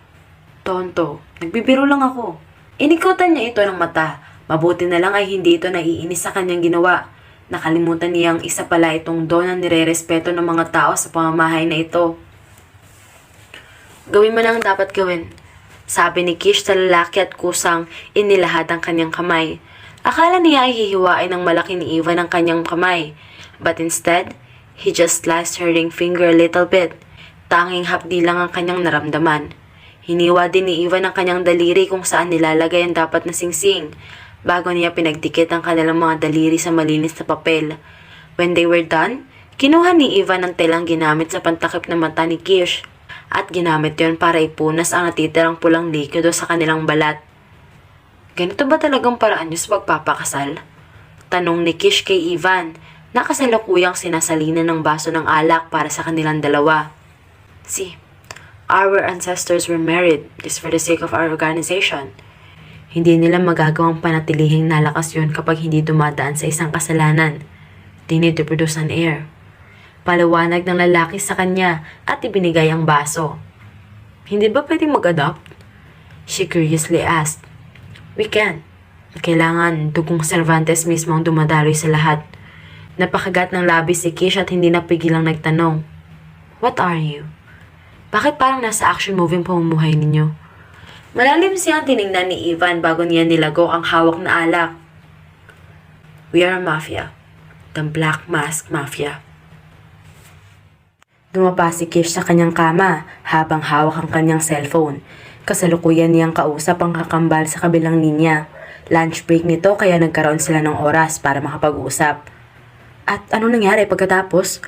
Tonto, nagbibiro lang ako. Inikutan niya ito ng mata. Mabuti na lang ay hindi ito naiinis sa kanyang ginawa. Nakalimutan niyang isa pala itong don na nire-respeto ng mga tao sa pamamahay na ito. Gawin mo na ang dapat gawin, sabi ni Kish sa lalaki at kusang inilahad ang kanyang kamay. Akala niya ay hihiwain ng malaki ni Ivan ang kanyang kamay, but instead, he just sliced her ring finger a little bit. Tanging hapdi lang ang kanyang naramdaman. Hiniwa din ni Ivan ang kanyang daliri kung saan nilalagay ang dapat na singsing, bago niya pinagdikit ang kanilang mga daliri sa malinis na papel. When they were done, kinuha ni Ivan ang telang ginamit sa pantakip na mata ni Kish, at ginamit yon para ipunas ang natitirang pulang likido sa kanilang balat. Ganito ba talagang paraan niyo sa pagpapakasal? Tanong ni Kish kay Ivan, na kasalukuyang sinasalinan ng baso ng alak para sa kanilang dalawa. See, our ancestors were married just for the sake of our organization. Hindi nila magagawang panatilihing nalakas yun kapag hindi dumadaan sa isang kasalanan. They need to produce an heir. Paliwanag ng lalaki sa kanya at ibinigay ang baso. Hindi ba pwedeng mag-adopt? She curiously asked. We can. Kailangan dugong Cervantes mismo ang dumadaloy sa lahat. Napakagat ng labis si Kish at hindi napigilang nagtanong. What are you? Bakit parang nasa action movie ang pamumuhay ninyo? Malalim siyang tinignan ni Ivan bago niya nilago ang hawak na alak. We are a mafia. The Black Mask Mafia. Dumapa si Kish sa kanyang kama habang hawak ang kanyang cellphone. Kasalukuyan niyang kausap ang kakambal sa kabilang linya. Lunch break nito kaya nagkaroon sila ng oras para makapag-usap. At ano nangyari pagkatapos?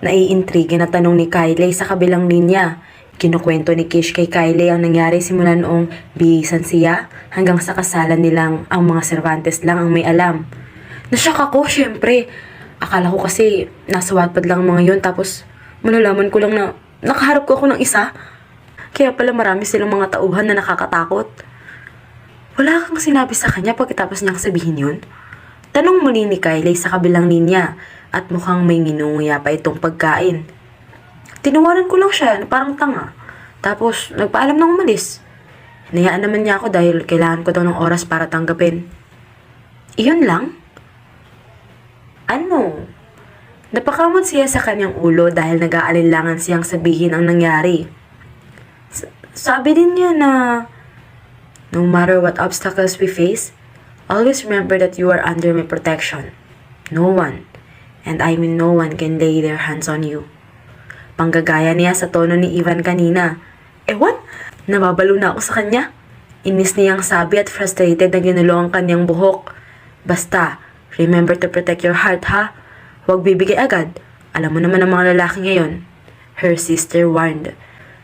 Naiintriga na tanong ni Kylie sa kabilang linya. Kinukwento ni Kish kay Kylie ang nangyari simula noong bihisan siya hanggang sa kasalan nilang ang mga Cervantes lang ang may alam. Nashock ako, syempre. Akala ko kasi nasa Wattpad lang mga yon tapos malalaman ko lang na nakaharap ko ako ng isa. Kaya pala marami silang mga tauhan na nakakatakot. Wala kang sinabi sa kanya pagkatapos niyang sabihin yun? Tanong muli ni Kylie sa kabilang linya at mukhang may nginunguya pa itong pagkain. Tinawanan ko lang siya na parang tanga. Tapos nagpaalam na umalis. Hinayaan naman niya ako dahil kailangan ko daw ng oras para tanggapin. Iyon lang? Ano? Napakamot siya sa kanyang ulo dahil nag-aalinlangan siyang sabihin ang nangyari. Sabi din niya na no matter what obstacles we face, always remember that you are under my protection. No one, and I mean no one can lay their hands on you. Panggagaya niya sa tono ni Ivan kanina. Ewan, nababalo na ako sa kanya. Inis niyang sabi at frustrated na ginulo ang kanyang buhok. Basta, remember to protect your heart ha. Huwag bibigay agad. Alam mo naman ang mga lalaki ngayon. Her sister warned.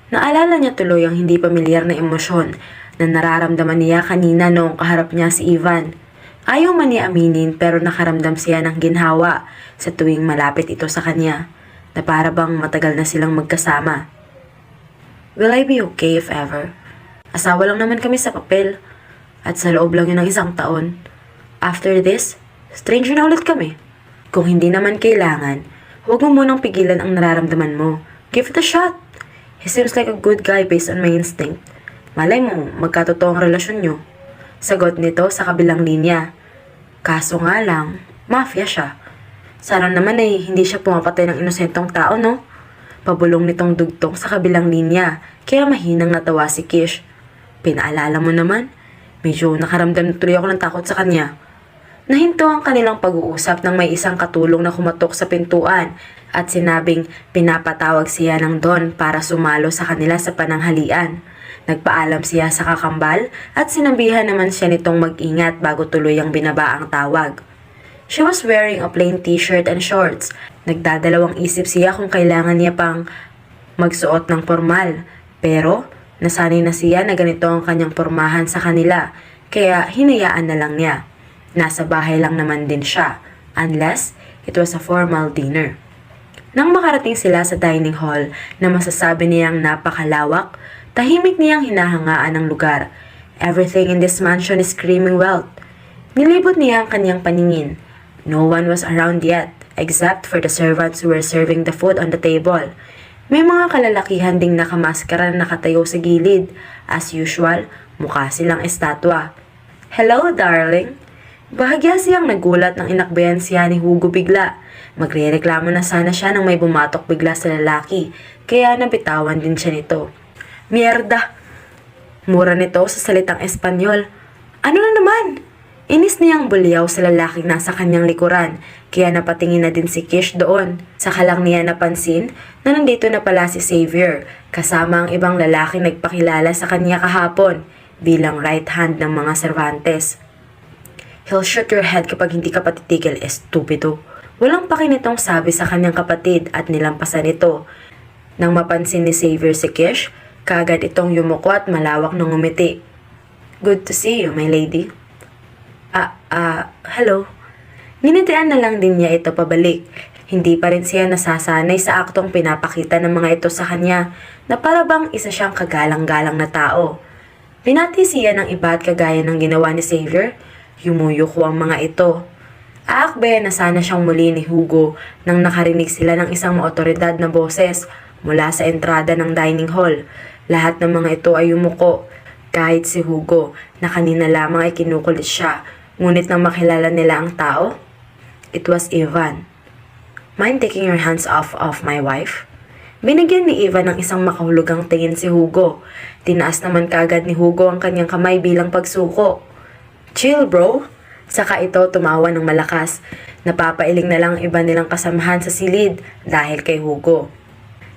Naalala niya tuloy ang hindi pamilyar na emosyon na nararamdaman niya kanina noong kaharap niya si Ivan. Ayaw man niya aminin pero nakaramdam siya ng ginhawa sa tuwing malapit ito sa kanya na para bang matagal na silang magkasama. Will I be okay if ever? Asawa lang naman kami sa papel at sa loob lang yun ng 1 taon. After this, stranger na ulit kami. Kung hindi naman kailangan, huwag mo munang pigilan ang nararamdaman mo. Give it a shot. He seems like a good guy based on my instinct. Malay mo, magkatotoo ang relasyon nyo. Sagot nito sa kabilang linya. Kaso nga lang, mafia siya. Sana naman ay hindi siya pumapatay ng inosentong tao, no? Pabulong nitong dugtong sa kabilang linya, kaya mahinang natawa si Kish. Pinaalala mo naman, medyo nakaramdam na tuloy ako ng takot sa kanya. Nahinto ang kanilang pag-uusap nang may isang katulong na kumatok sa pintuan at sinabing pinapatawag siya ng Don para sumalo sa kanila sa pananghalian. Nagpaalam siya sa kakambal at sinabihan naman siya nitong mag-ingat bago tuloy ang binaba ang tawag. She was wearing a plain t-shirt and shorts. Nagdadalawang isip siya kung kailangan niya pang magsuot ng formal. Pero nasanay na siya na ganito ang kanyang pormahan sa kanila, kaya hinayaan na lang niya. Nasa bahay lang naman din siya, unless it was a formal dinner. Nang makarating sila sa dining hall na masasabi niyang napakalawak, tahimik niyang hinahangaan ang lugar. Everything in this mansion is screaming wealth. Nilibot niya ang kanyang paningin. No one was around yet, except for the servants who were serving the food on the table. May mga kalalakihan ding nakamaskara na nakatayo sa gilid. As usual, mukha silang estatwa. "Hello, darling." Bahagya siyang nagulat nang inakbayan siya ni Hugo bigla. Magrereklamo na sana siya nang may bumatok bigla sa lalaki, kaya nabitawan din siya nito. "Mierda!" Mura nito sa salitang Espanyol. "Ano na naman?" Inis niyang bulyaw sa lalaking nasa kanyang likuran, kaya napatingin na din si Kish doon. Saka lang niya napansin na nandito na pala si Xavier, kasama ang ibang lalaking nagpakilala sa kanya kahapon bilang right hand ng mga Cervantes. "He'll shoot your head kapag hindi ka patitigil, estupido." Walang pakinitong sabi sa kanyang kapatid at nilampasan ito. Nang mapansin ni Xavier si Kish, kaagad itong yumuko at malawak ng ngumiti. "Good to see you, my lady." Hello." Ninitian na lang din niya ito pabalik. Hindi pa rin siya nasasanay sa aktong pinapakita ng mga ito sa kanya na parabang isa siyang kagalang-galang na tao. Pinati siya ng iba at kagaya ng ginawa ni Xavier, yumuyuko ang mga ito. Aakbayan na sana siyang muli ni Hugo nang nakarinig sila ng isang maotoridad na boses mula sa entrada ng dining hall. Lahat ng mga ito ay yumuko, kahit si Hugo na kanina lamang ay kinukulit siya. Ngunit nang makilala nila ang tao, it was Ivan. "Mind taking your hands off my wife?" Binigyan ni Ivan ng isang makahulugang tingin si Hugo. Tinaas naman kaagad ni Hugo ang kanyang kamay bilang pagsuko. "Chill, bro." Saka ito tumawa ng malakas. Napapailing na lang ang iba nilang kasamahan sa silid dahil kay Hugo.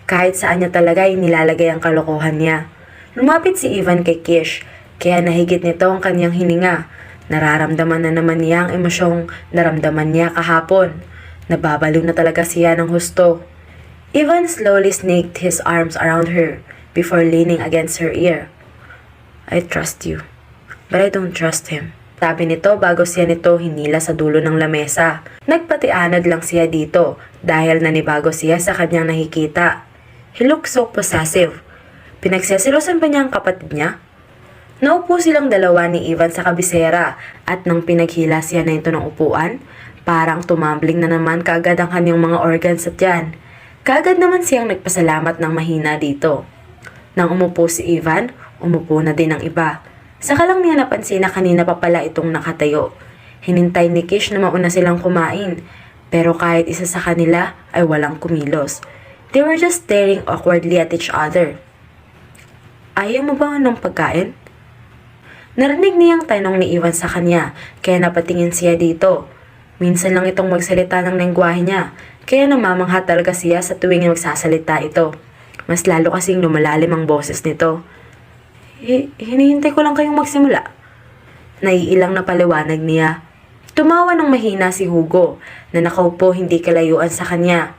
Kahit saan niya talaga ay nilalagay ang kalokohan niya. Lumapit si Ivan kay Kish, kaya nahigit nito ang kanyang hininga. Nararamdaman na naman niya ang emosyong naramdaman niya kahapon. Nababaliw na talaga siya ng husto. Ivan slowly snaked his arms around her before leaning against her ear. "I trust you, but I don't trust him." Sabi nito bago siya nito hinila sa dulo ng lamesa. Nagpatianod lang siya dito dahil nanibago siya sa kanyang nakikita. He looked so possessive. Pinagsesilosan ba niya ang kapatid niya? Naupo silang dalawa ni Ivan sa kabisera at nang pinaghila siya na ito ng upuan, parang tumambling na naman kaagad ang kanyang mga organs at yan. Kaagad naman siyang nagpasalamat ng mahina dito. Nang umupo si Ivan, umupo na din ang iba. Saka lang niya napansin na kanina pa pala itong nakatayo. Hinintay ni Kish na mauna silang kumain, pero kahit isa sa kanila ay walang kumilos. They were just staring awkwardly at each other. "Ayaw mo ba ng pagkain?" Narinig niyang tanong ni Ivan sa kanya, kaya napatingin siya dito. Minsan lang itong magsalita ng lengguwahe niya, kaya namamangha talaga siya sa tuwing magsasalita ito. Mas lalo kasing lumalalim ang boses nito. Hinihintay ko lang kayong magsimula." Naiilang na paliwanag niya. Tumawa ng mahina si Hugo, na nakaupo hindi kalayuan sa kanya.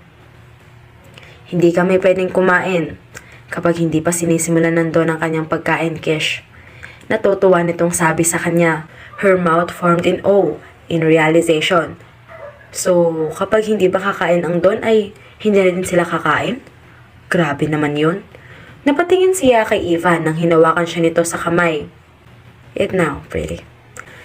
"Hindi kami pwedeng kumain kapag hindi pa sinisimulan nandun ang kanyang pagkain, Kish." Natutuwa nitong sabi sa kanya. Her mouth formed in awe, in realization. "So, kapag hindi ba kakain ang Don ay hindi na din sila kakain?" Grabe naman yun. Napatingin siya kay Ivan nang hinawakan siya nito sa kamay. "Eat now, pretty."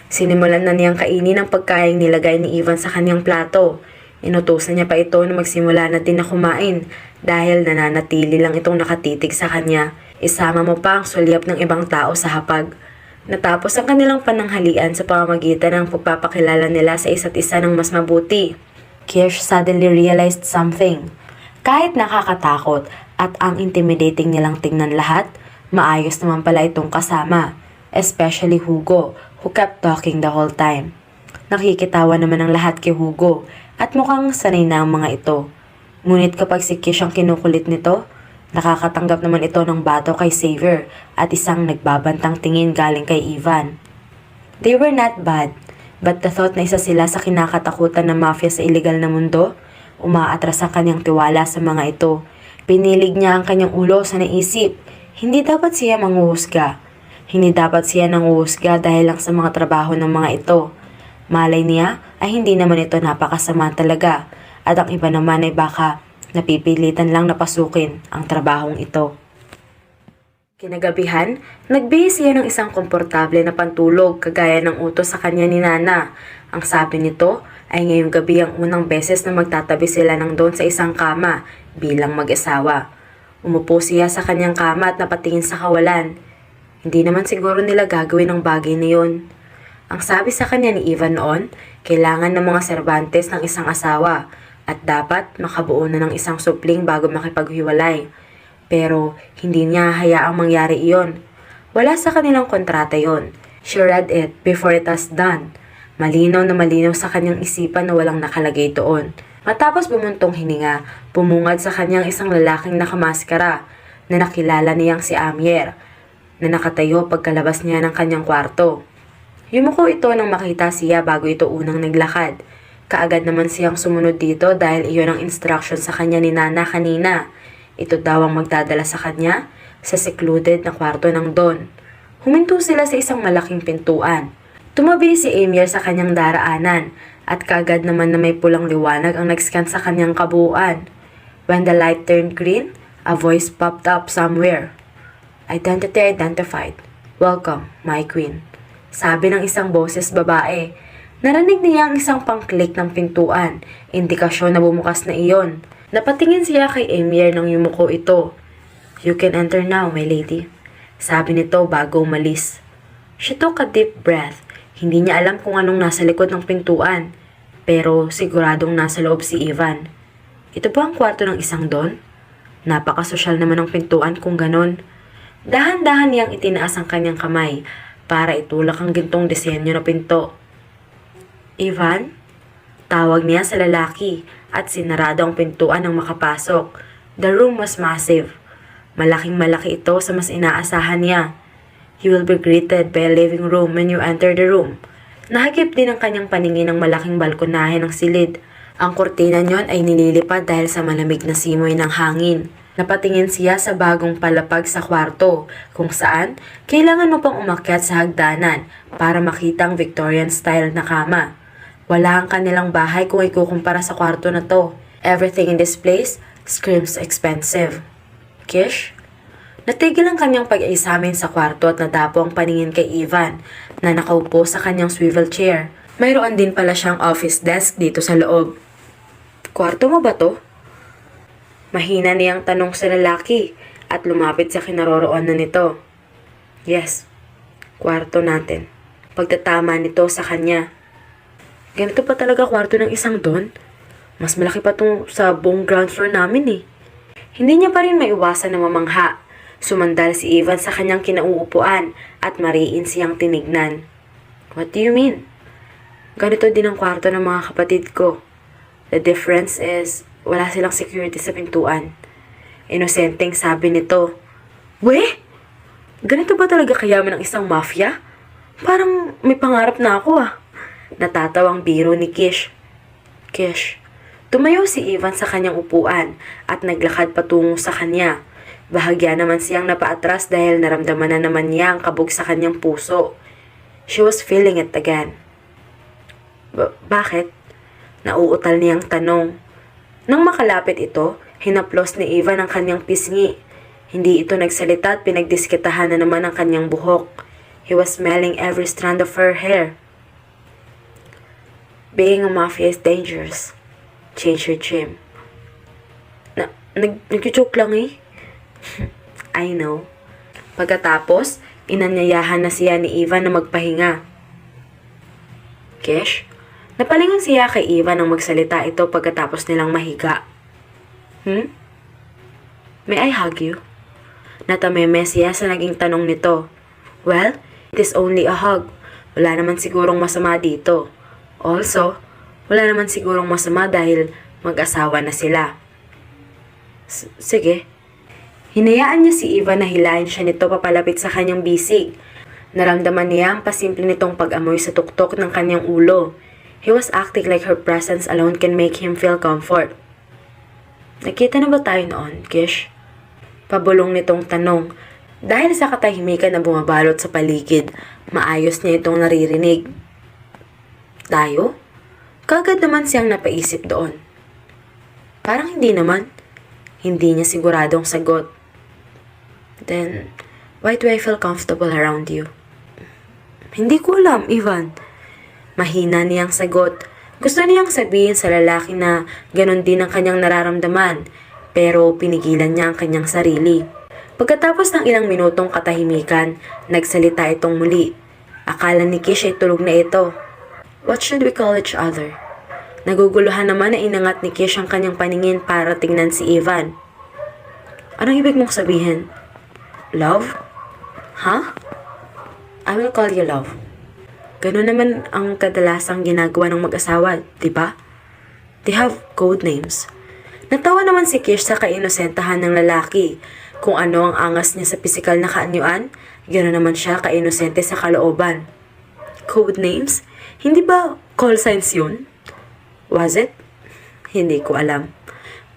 Sinimulan na niyang kainin ang pagkain nilagay ni Ivan sa kanyang plato. Inutusan niya pa ito na magsimula na din na kumain dahil nananatili lang itong nakatitig sa kanya. Isama mo pa ang sulyap ng ibang tao sa hapag. Natapos ang kanilang pananghalian sa pamamagitan ng pagpapakilala nila sa isa't isa ng mas mabuti. Kirsch suddenly realized something. Kahit nakakatakot at ang intimidating nilang tingnan lahat, maayos naman pala itong kasama. Especially Hugo, who kept talking the whole time. Nakikitawa naman ang lahat kay Hugo at mukhang sanay na ang mga ito. Ngunit kapag si Kish ang kinukulit nito, nakakatanggap naman ito ng bato kay Xavier at isang nagbabantang tingin galing kay Ivan. They were not bad, but the thought na isa sila sa kinakatakutan ng mafia sa iligal na mundo, umaatras ang kanyang tiwala sa mga ito. Pinilig niya ang kanyang ulo sa naisip. Hindi dapat siya manghuhusga. Hindi dapat siya nanguhusga dahil lang sa mga trabaho ng mga ito. Malay niya ay hindi naman ito napakasama talaga at ang iba naman ay baka napipilitan lang napasukin ang trabahong ito. Kinagabihan, nagbihis siya ng isang komportable na pantulog kagaya ng utos sa kanya ni Nana. Ang sabi nito ay ngayong gabi ang unang beses na magtatabi sila ng doon sa isang kama bilang mag-asawa. Umupo siya sa kanyang kama at napatingin sa kawalan. Hindi naman siguro nila gagawin ang bagay na yun. Ang sabi sa kanya ni Ivan noon, kailangan ng mga Cervantes ng isang asawa at dapat makabuo na ng isang supling bago makipaghiwalay. Pero hindi niya hayaang mangyari iyon. Wala sa kanilang kontrata yon. She read it before it was done. Malinaw na malinaw sa kanyang isipan na walang nakalagay doon. Matapos bumuntong hininga, bumungad sa kanyang isang lalaking nakamaskara na nakilala niyang si Amier na nakatayo pagkalabas niya ng kanyang kwarto. Yumuko ito nang makita siya bago ito unang naglakad. Kaagad naman siyang sumunod dito dahil iyon ang instruction sa kanya ni Nana kanina. Ito daw ang magdadala sa kanya sa secluded na kwarto ng Don. Huminto sila sa isang malaking pintuan. Tumabi si Amier sa kanyang daraanan at kaagad naman na may pulang liwanag ang nag-scan sa kanyang kabuuan. When the light turned green, a voice popped up somewhere. Identity identified. Welcome, my queen. Sabi ng isang boses babae. Narinig niya ang isang pang-click ng pintuan, indikasyon na bumukas na iyon. Napatingin siya kay Amier nang yumuko ito. You can enter now, my lady. Sabi nito bago umalis. She took a deep breath. Hindi niya alam kung anong nasa likod ng pintuan, pero siguradong nasa loob si Ivan. Ito ba ang kwarto ng isang Don? Napakasosyal naman ng pintuan kung ganon. Dahan-dahan niyang itinaas ang kanyang kamay para itulak ang gintong disenyo na pinto. Ivan? Tawag niya sa lalaki at sinarado ang pintuan nang makapasok. The room was massive. Malaking malaki ito sa mas inaasahan niya. You will be greeted by a living room when you enter the room. Nahagip din ang kanyang paningin ng malaking balkonahe ng silid. Ang kortina niyon ay nililipad dahil sa malamig na simoy ng hangin. Napatingin siya sa bagong palapag sa kwarto, kung saan kailangan mo pang umakyat sa hagdanan para makita ang Victorian style na kama. Wala ang kanilang bahay kung ikukumpara sa kwarto na to. Everything in this place screams expensive. Kish? Natigil ang kanyang pag-examine sa kwarto at nadapo ang paningin kay Ivan na nakaupo sa kanyang swivel chair. Mayroon din pala siyang office desk dito sa loob. Kwarto mo ba to? Mahina niyang tanong sa lalaki at lumapit sa kinaroroonan nito. Yes, kwarto natin. Pagtatama nito sa kanya. Ganito pa talaga kwarto ng isang Don? Mas malaki pa tong sa buong ground floor namin eh. Hindi niya pa rin maiwasan na mamangha. Sumandal si Ivan sa kanyang kinauupuan at mariin siyang tinignan. What do you mean? Ganito din ang kwarto ng mga kapatid ko. The difference is, wala silang security sa pintuan. Inosenteng sabi nito. We? Ganito ba talaga kayaman ng isang mafia? Parang may pangarap na ako ah. Natatawang biro ni Kish. Kish. Tumayo si Ivan sa kanyang upuan at naglakad patungo sa kanya. Bahagya naman siyang napaatras dahil naramdaman na naman niya ang kabog sa kanyang puso. She was feeling it again. Bakit? Nauutal niyang tanong. Nang makalapit ito, hinaplos ni Ivan ang kanyang pisngi. Hindi ito nagsalita at pinagdiskitahan na naman ang kanyang buhok. He was smelling every strand of her hair. Being a mafia is dangerous. Change your trim. Nag-joke lang eh. I know. Pagkatapos, Inanyayahan na siya ni Ivan na magpahinga. Kish, napalingon siya kay Ivan nang magsalita ito pagkatapos nilang mahiga. May I hug you? Natameme siya sa naging tanong nito. Well, it is only a hug. Wala naman sigurong masama dito. Also, wala naman sigurong masama dahil mag-asawa na sila. Sige. Hinayaan niya si Ivan na hilahin siya nito papalapit sa kanyang bisig. Naramdaman niya ang pasimple nitong pag-amoy sa tuktok ng kanyang ulo. He was acting like her presence alone can make him feel comfort. Nakita na ba tayo noon, Kish? Pabulong nitong tanong. Dahil sa katahimikan na bumabalot sa paligid, maayos niya itong naririnig. Tayo? Kagad naman siyang napaisip doon. Parang hindi naman. Hindi niya siguradong sagot. Then, why do I feel comfortable around you? Hindi ko alam, Ivan. Mahina niyang sagot. Gusto niyang sabihin sa lalaki na ganon din ang kanyang nararamdaman, pero pinigilan niya ang kanyang sarili. Pagkatapos ng ilang minutong katahimikan, nagsalita itong muli. Akala ni Kish ay tulog na ito. What should we call each other? Naguguluhan naman na inangat ni Kish ang kanyang paningin para tingnan si Ivan. Anong ibig mong sabihin? Love? Huh? I will call you love. Ganun naman ang kadalasang ginagawa ng mag-asawa, di ba? They have code names. Natawa naman si Kish sa kainosentahan ng lalaki. Kung ano ang angas niya sa pisikal na kaanyuan, gano'n naman siya kainosente sa kalooban. Code names? Hindi ba call signs yun? Was it? Hindi ko alam.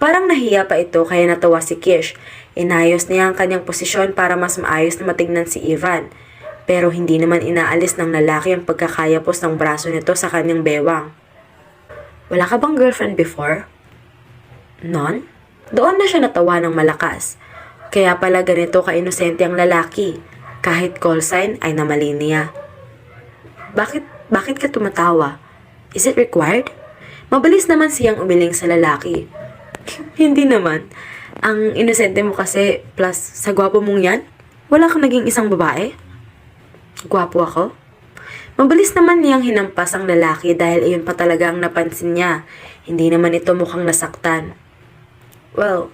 Parang nahiya pa ito kaya natawa si Kish. Inayos niya ang kanyang posisyon para mas maayos na matignan si Ivan. Pero hindi naman inaalis ng lalaki ang pagkakayapos ng braso nito sa kanyang bewang. Wala ka bang girlfriend before? None? Doon na siya natawa ng malakas. Kaya pala ganito ka-inosente ang lalaki. Kahit call sign ay namali niya. Bakit ka tumatawa? Is it required? Mabilis naman siyang umiling sa lalaki. Hindi naman. Ang inosente mo kasi plus sa gwapo mong yan, wala kang naging isang babae? Gwapo ako? Mabilis naman niyang hinampas ang lalaki dahil iyon pa talaga ang napansin niya. Hindi naman ito mukhang nasaktan. Well,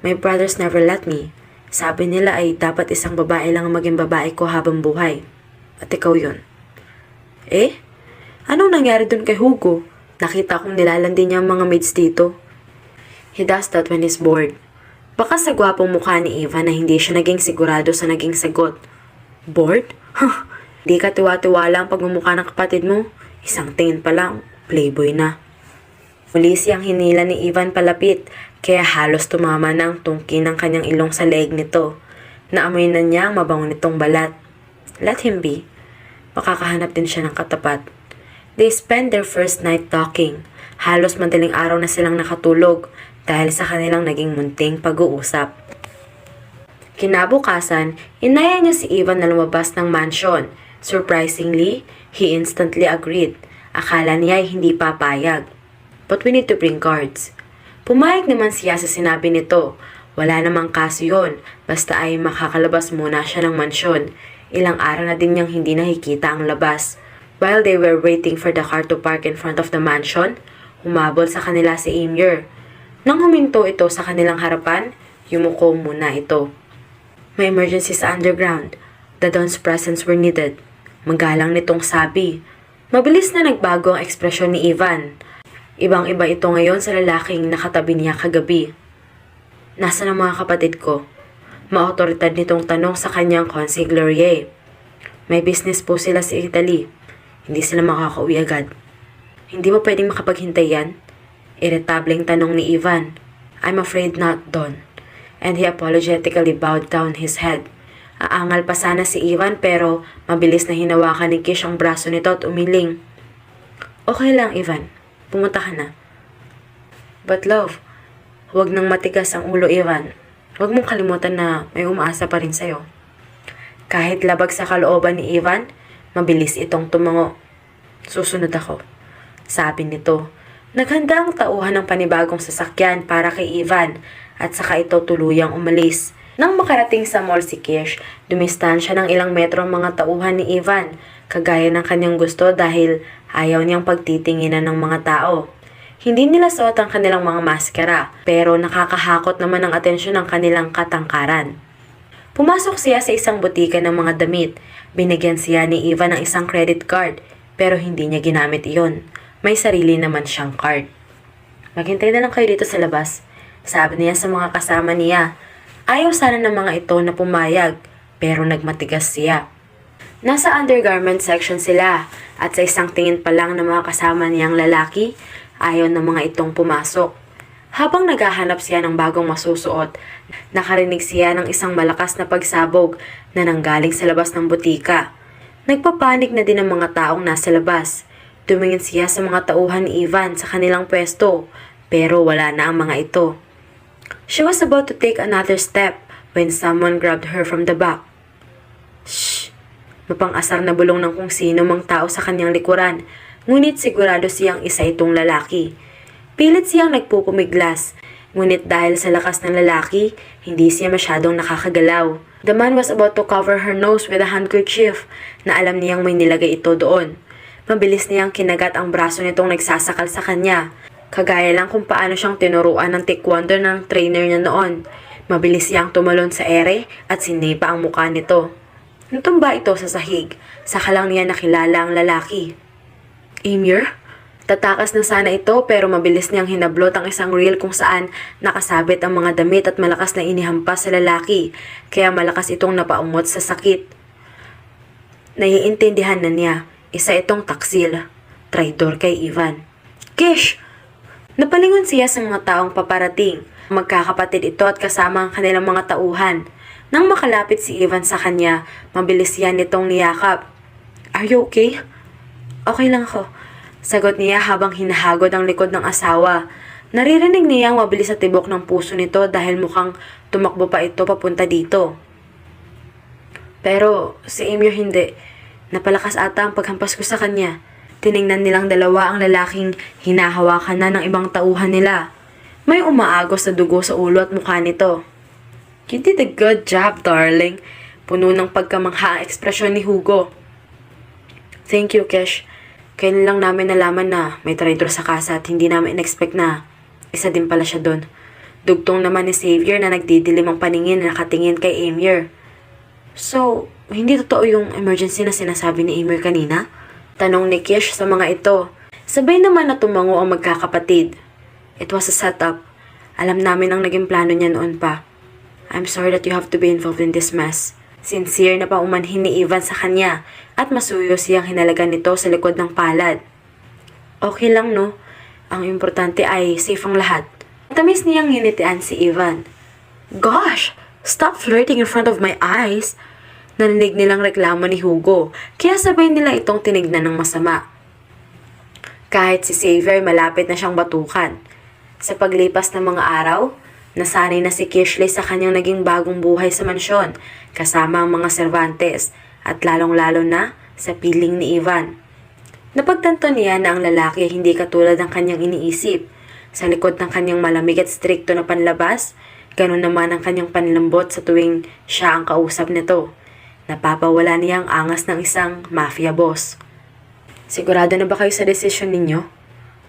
my brothers never let me. Sabi nila ay dapat isang babae lang ang maging babae ko habang buhay. At ikaw yun. Eh? Anong nangyari dun kay Hugo? Nakita kong nilalandi niya ang mga maids dito. He does that when he's bored. Baka sa gwapong mukha ni Eva na hindi siya naging sigurado sa naging sagot. Bored? Huh, di ka tiwa-tiwala ang pagmumukha ng kapatid mo. Isang tingin pa lang, playboy na. Muli siyang hinila ni Ivan palapit, kaya halos tumama na ang tungki ng kanyang ilong sa leeg nito. Naamoy na niya ang mabango nitong balat. Let him be. Makakahanap din siya ng katapat. They spend their first night talking. Halos madaling araw na silang nakatulog dahil sa kanilang naging munting pag-uusap. Kinabukasan, inaya niya si Ivan na lumabas ng mansion. Surprisingly, he instantly agreed. Akala niya ay hindi papayag. But we need to bring guards. Pumayag naman siya sa sinabi nito. Wala namang kaso yun, basta ay makakalabas muna siya ng mansyon. Ilang araw na din niyang hindi nakikita ang labas. While they were waiting for the car to park in front of the mansion, humabol sa kanila si Amir. Nang huminto ito sa kanilang harapan, yumuko muna ito. May emergency sa underground. The Don's presence were needed. Magalang nitong sabi. Mabilis na nagbago ang ekspresyon ni Ivan. Ibang-iba ito ngayon sa lalaking nakatabi niya kagabi. Nasaan ang mga kapatid ko? Maotoridad nitong tanong sa kanyang consigliere. May business po sila sa Italy. Hindi sila makakauwi agad. Hindi mo pwedeng makapaghintay yan? Irritableng tanong ni Ivan. I'm afraid not, Don. And he apologetically bowed down his head. Aangal pa sana si Ivan pero mabilis na hinawakan ni Kish ang braso nito at umiling. Okay lang, Ivan. Pumunta ka na. But love, huwag nang matigas ang ulo, Ivan. Huwag mong kalimutan na may umaasa pa rin sa'yo. Kahit labag sa kalooban ni Ivan, mabilis itong tumango. Susunod ako. Sabi nito. Naghanda ang tauhan ng panibagong sasakyan para kay Ivan at saka ito tuluyang umalis. Nang makarating sa mall si Kish, dumistansya ng ilang metro ang mga tauhan ni Ivan, kagaya ng kanyang gusto dahil ayaw niyang pagtitinginan ng mga tao. Hindi nila suot ang kanilang mga maskara, pero nakakahakot naman ang atensyon ng kanilang katangkaran. Pumasok siya sa isang butika ng mga damit. Binigyan siya ni Ivan ng isang credit card, pero hindi niya ginamit iyon. May sarili naman siyang card. Maghintay na lang kayo dito sa labas, sabi niya sa mga kasama niya. Ayaw sana ng mga ito na pumayag, pero nagmatigas siya. Nasa undergarment section sila, at sa isang tingin pa lang ng mga kasama niyang lalaki, ayaw ng mga itong pumasok. Habang naghahanap siya ng bagong masusuot, nakarinig siya ng isang malakas na pagsabog na nanggaling sa labas ng butika. Nagpapanik na din ang mga taong nasa labas. Tumingin siya sa mga tauhan ni Ivan sa kanilang pwesto, pero wala na ang mga ito. She was about to take another step when someone grabbed her from the back. Shh! Mapang-asar na bulong ng kung sino mang tao sa kanyang likuran, ngunit sigurado siyang isa itong lalaki. Pilit siyang nagpupumiglas, ngunit dahil sa lakas ng lalaki, hindi siya masyadong nakakagalaw. The man was about to cover her nose with a handkerchief na alam niyang may nilagay ito doon. Mabilis niyang kinagat ang braso nitong nagsasakal sa kanya. Kagaya lang kung paano siyang tinuruan ng taekwondo ng trainer niya noon. Mabilis siyang tumalon sa ere at sinipa ang mukha nito. Natumba ito sa sahig, saka lang niya nakilala ang lalaki. Emir? Tatakas na sana ito pero mabilis niyang hinablot ang isang reel kung saan nakasabit ang mga damit at malakas na inihampas sa lalaki, kaya malakas itong napaumot sa sakit. Naiintindihan na niya, isa itong taksil, traidor kay Ivan. Kish! Napalingon siya sa mga taong paparating. Magkakapatid ito at kasama ang kanilang mga tauhan. Nang makalapit si Ivan sa kanya, mabilis yan nitong niyakap. Are you okay? Okay lang ako. Sagot niya habang hinahagod ang likod ng asawa. Naririnig niya ang mabilis sa tibok ng puso nito dahil mukhang tumakbo pa ito papunta dito. Pero si Emir hindi. Napalakas ata ang paghampas ko sa kanya. Tiningnan nilang dalawa ang lalaking hinahawakan na ng ibang tauhan nila. May umaagos na dugo sa ulo at mukha nito. You did a good job, darling. Puno ng pagkamangha ang ekspresyon ni Hugo. Thank you, Kesh. Kailan lang namin nalaman na may traitor sa kasa at hindi namin in-expect na isa din pala siya doon. Dugtong naman ni Xavier na nagdidilim ang paningin na nakatingin kay Emir. So, hindi totoo yung emergency na sinasabi ni Emir kanina? Tanong ni Kish sa mga ito. Sabay naman na tumango ang magkakapatid. It was a setup. Alam namin ang naging plano niya noon pa. I'm sorry that you have to be involved in this mess. Sincere na paumanhin ni Ivan sa kanya at masuyo siyang hinalagan nito sa likod ng palad. Okay lang no? Ang importante ay safe ang lahat. Tamis niyang hinitian si Ivan. Gosh! Stop flirting in front of my eyes! Narinig nilang reklamo ni Hugo, kaya sabay nila itong tinignan ng masama. Kahit si Xavier malapit na siyang batukan. Sa paglipas ng mga araw, nasanay na si Kishley sa kanyang naging bagong buhay sa mansyon, kasama ang mga Cervantes, at lalong-lalo na sa piling ni Ivan. Napagtanto niya na ang lalaki ay hindi katulad ng kanyang iniisip. Sa likod ng kanyang malamig at strikto na panlabas, ganun naman ang kanyang panlambot sa tuwing siya ang kausap nito. Napapawala niya ang angas ng isang mafia boss. Sigurado na ba kayo sa desisyon ninyo?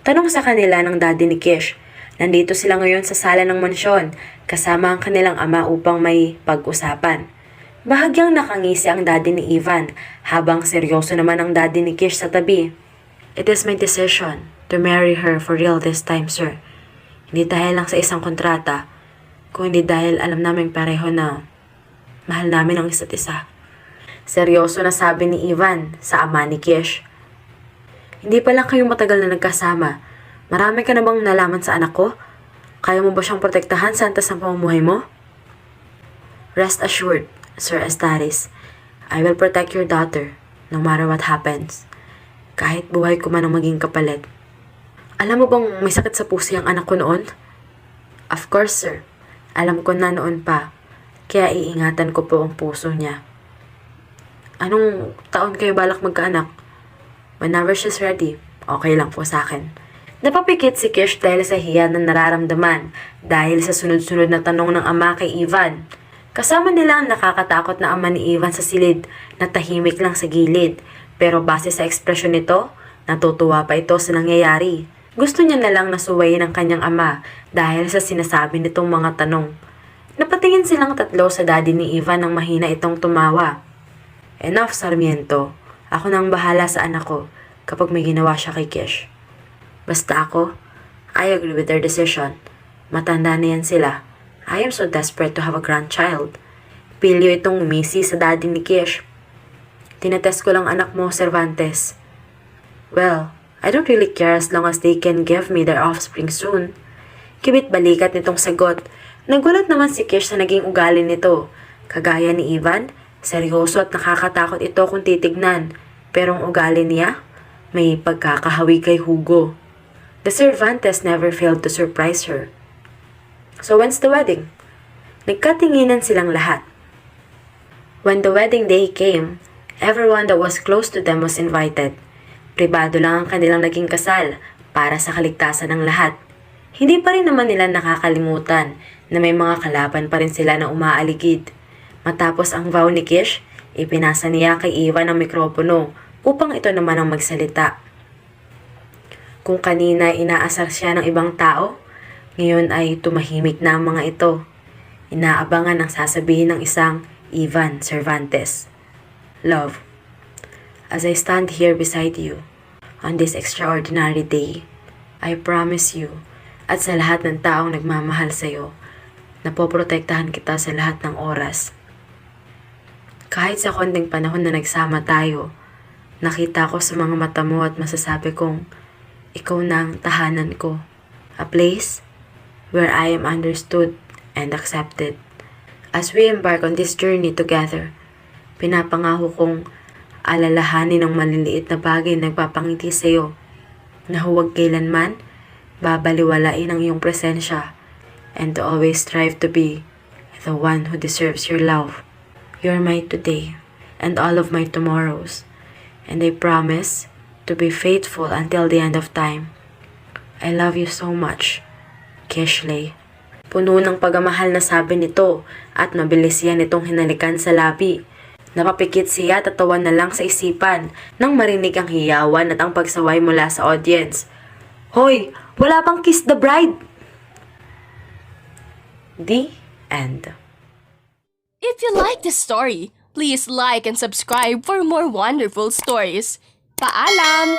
Tanong sa kanila ng daddy ni Kish. Nandito sila ngayon sa sala ng mansyon, kasama ang kanilang ama upang may pag-usapan. Bahagyang nakangisi ang daddy ni Ivan, habang seryoso naman ang daddy ni Kish sa tabi. It is my decision to marry her for real this time, sir. Hindi dahil lang sa isang kontrata, kung hindi dahil alam namin pareho na mahal namin ang isa't isa. Seryoso na sabi ni Ivan sa ama ni Kish. Hindi pa lang kayo matagal na nagkasama. Marami ka na bang nalaman sa anak ko? Kaya mo ba siyang protektahan sa antas ng pamumuhay mo? Rest assured, Sir Astaris. I will protect your daughter, no matter what happens. Kahit buhay ko man ang maging kapalit. Alam mo bang may sakit sa puso ang anak ko noon? Of course, sir. Alam ko na noon pa. Kaya iingatan ko po ang puso niya. Anong taon kayo balak magkaanak? Whenever she's ready, okay lang po sa akin. Napapikit si Kish dahil sa hiya na nararamdaman dahil sa sunod-sunod na tanong ng ama kay Ivan. Kasama nila ang nakakatakot na ama ni Ivan sa silid na tahimik lang sa gilid. Pero base sa ekspresyon nito, natutuwa pa ito sa nangyayari. Gusto niya na lang nasuwayin ang kanyang ama dahil sa sinasabi nitong mga tanong. Napatingin silang tatlo sa daddy ni Ivan nang mahina itong tumawa. Enough, Sarmiento. Ako nang bahala sa anak ko kapag may ginawa siya kay Kish. Basta ako, I agree with their decision. Matanda na yan sila. I am so desperate to have a grandchild. Pilyo itong umisi sa daddy ni Kish. Tinetest ko lang anak mo, Cervantes. Well, I don't really care as long as they can give me their offspring soon. Kibit balikat nitong sagot. Nagulat naman si Kish sa naging ugali nito. Kagaya ni Ivan, seryoso at nakakatakot ito kung titignan. Pero ang ugali niya, may pagkakahawi kay Hugo. The Cervantes never failed to surprise her. So when's the wedding? Nagkatinginan silang lahat. When the wedding day came, everyone that was close to them was invited. Pribado lang ang kanilang naging kasal para sa kaligtasan ng lahat. Hindi pa rin naman nila nakakalimutan na may mga kalaban pa rin sila na umaaligid. Matapos ang vow ni Kish, ipinasa niya kay Ivan ang mikropono upang ito naman ang magsalita. Kung kanina inaasar siya ng ibang tao, ngayon ay tumahimik na ang mga ito. Inaabangan ang sasabihin ng isang Ivan Cervantes. Love, as I stand here beside you on this extraordinary day, I promise you at sa lahat ng taong nagmamahal sa iyo na poprotektahan kita sa lahat ng oras. Kahit sa konting panahon na nagsama tayo, nakita ko sa mga mata mo at masasabi kong ikaw na ang tahanan ko. A place where I am understood and accepted. As we embark on this journey together, pinapangako kong alalahanin ng maliliit na bagay na nagpapangiti sa iyo na huwag kailanman babaliwalain ang iyong presensya and to always strive to be the one who deserves your love. You're my today and all of my tomorrows, and I promise to be faithful until the end of time. I love you so much, Kishley. Puno ng pagmamahal na sabi nito at mabilis yan itong hinalikan sa labi. Napapikit siya at tawa na lang sa isipan nang marinig ang hiyawan at ang pagsaway mula sa audience. Hoy! Wala pang kiss the bride! The end. If you like this story, please like and subscribe for more wonderful stories. Paalam!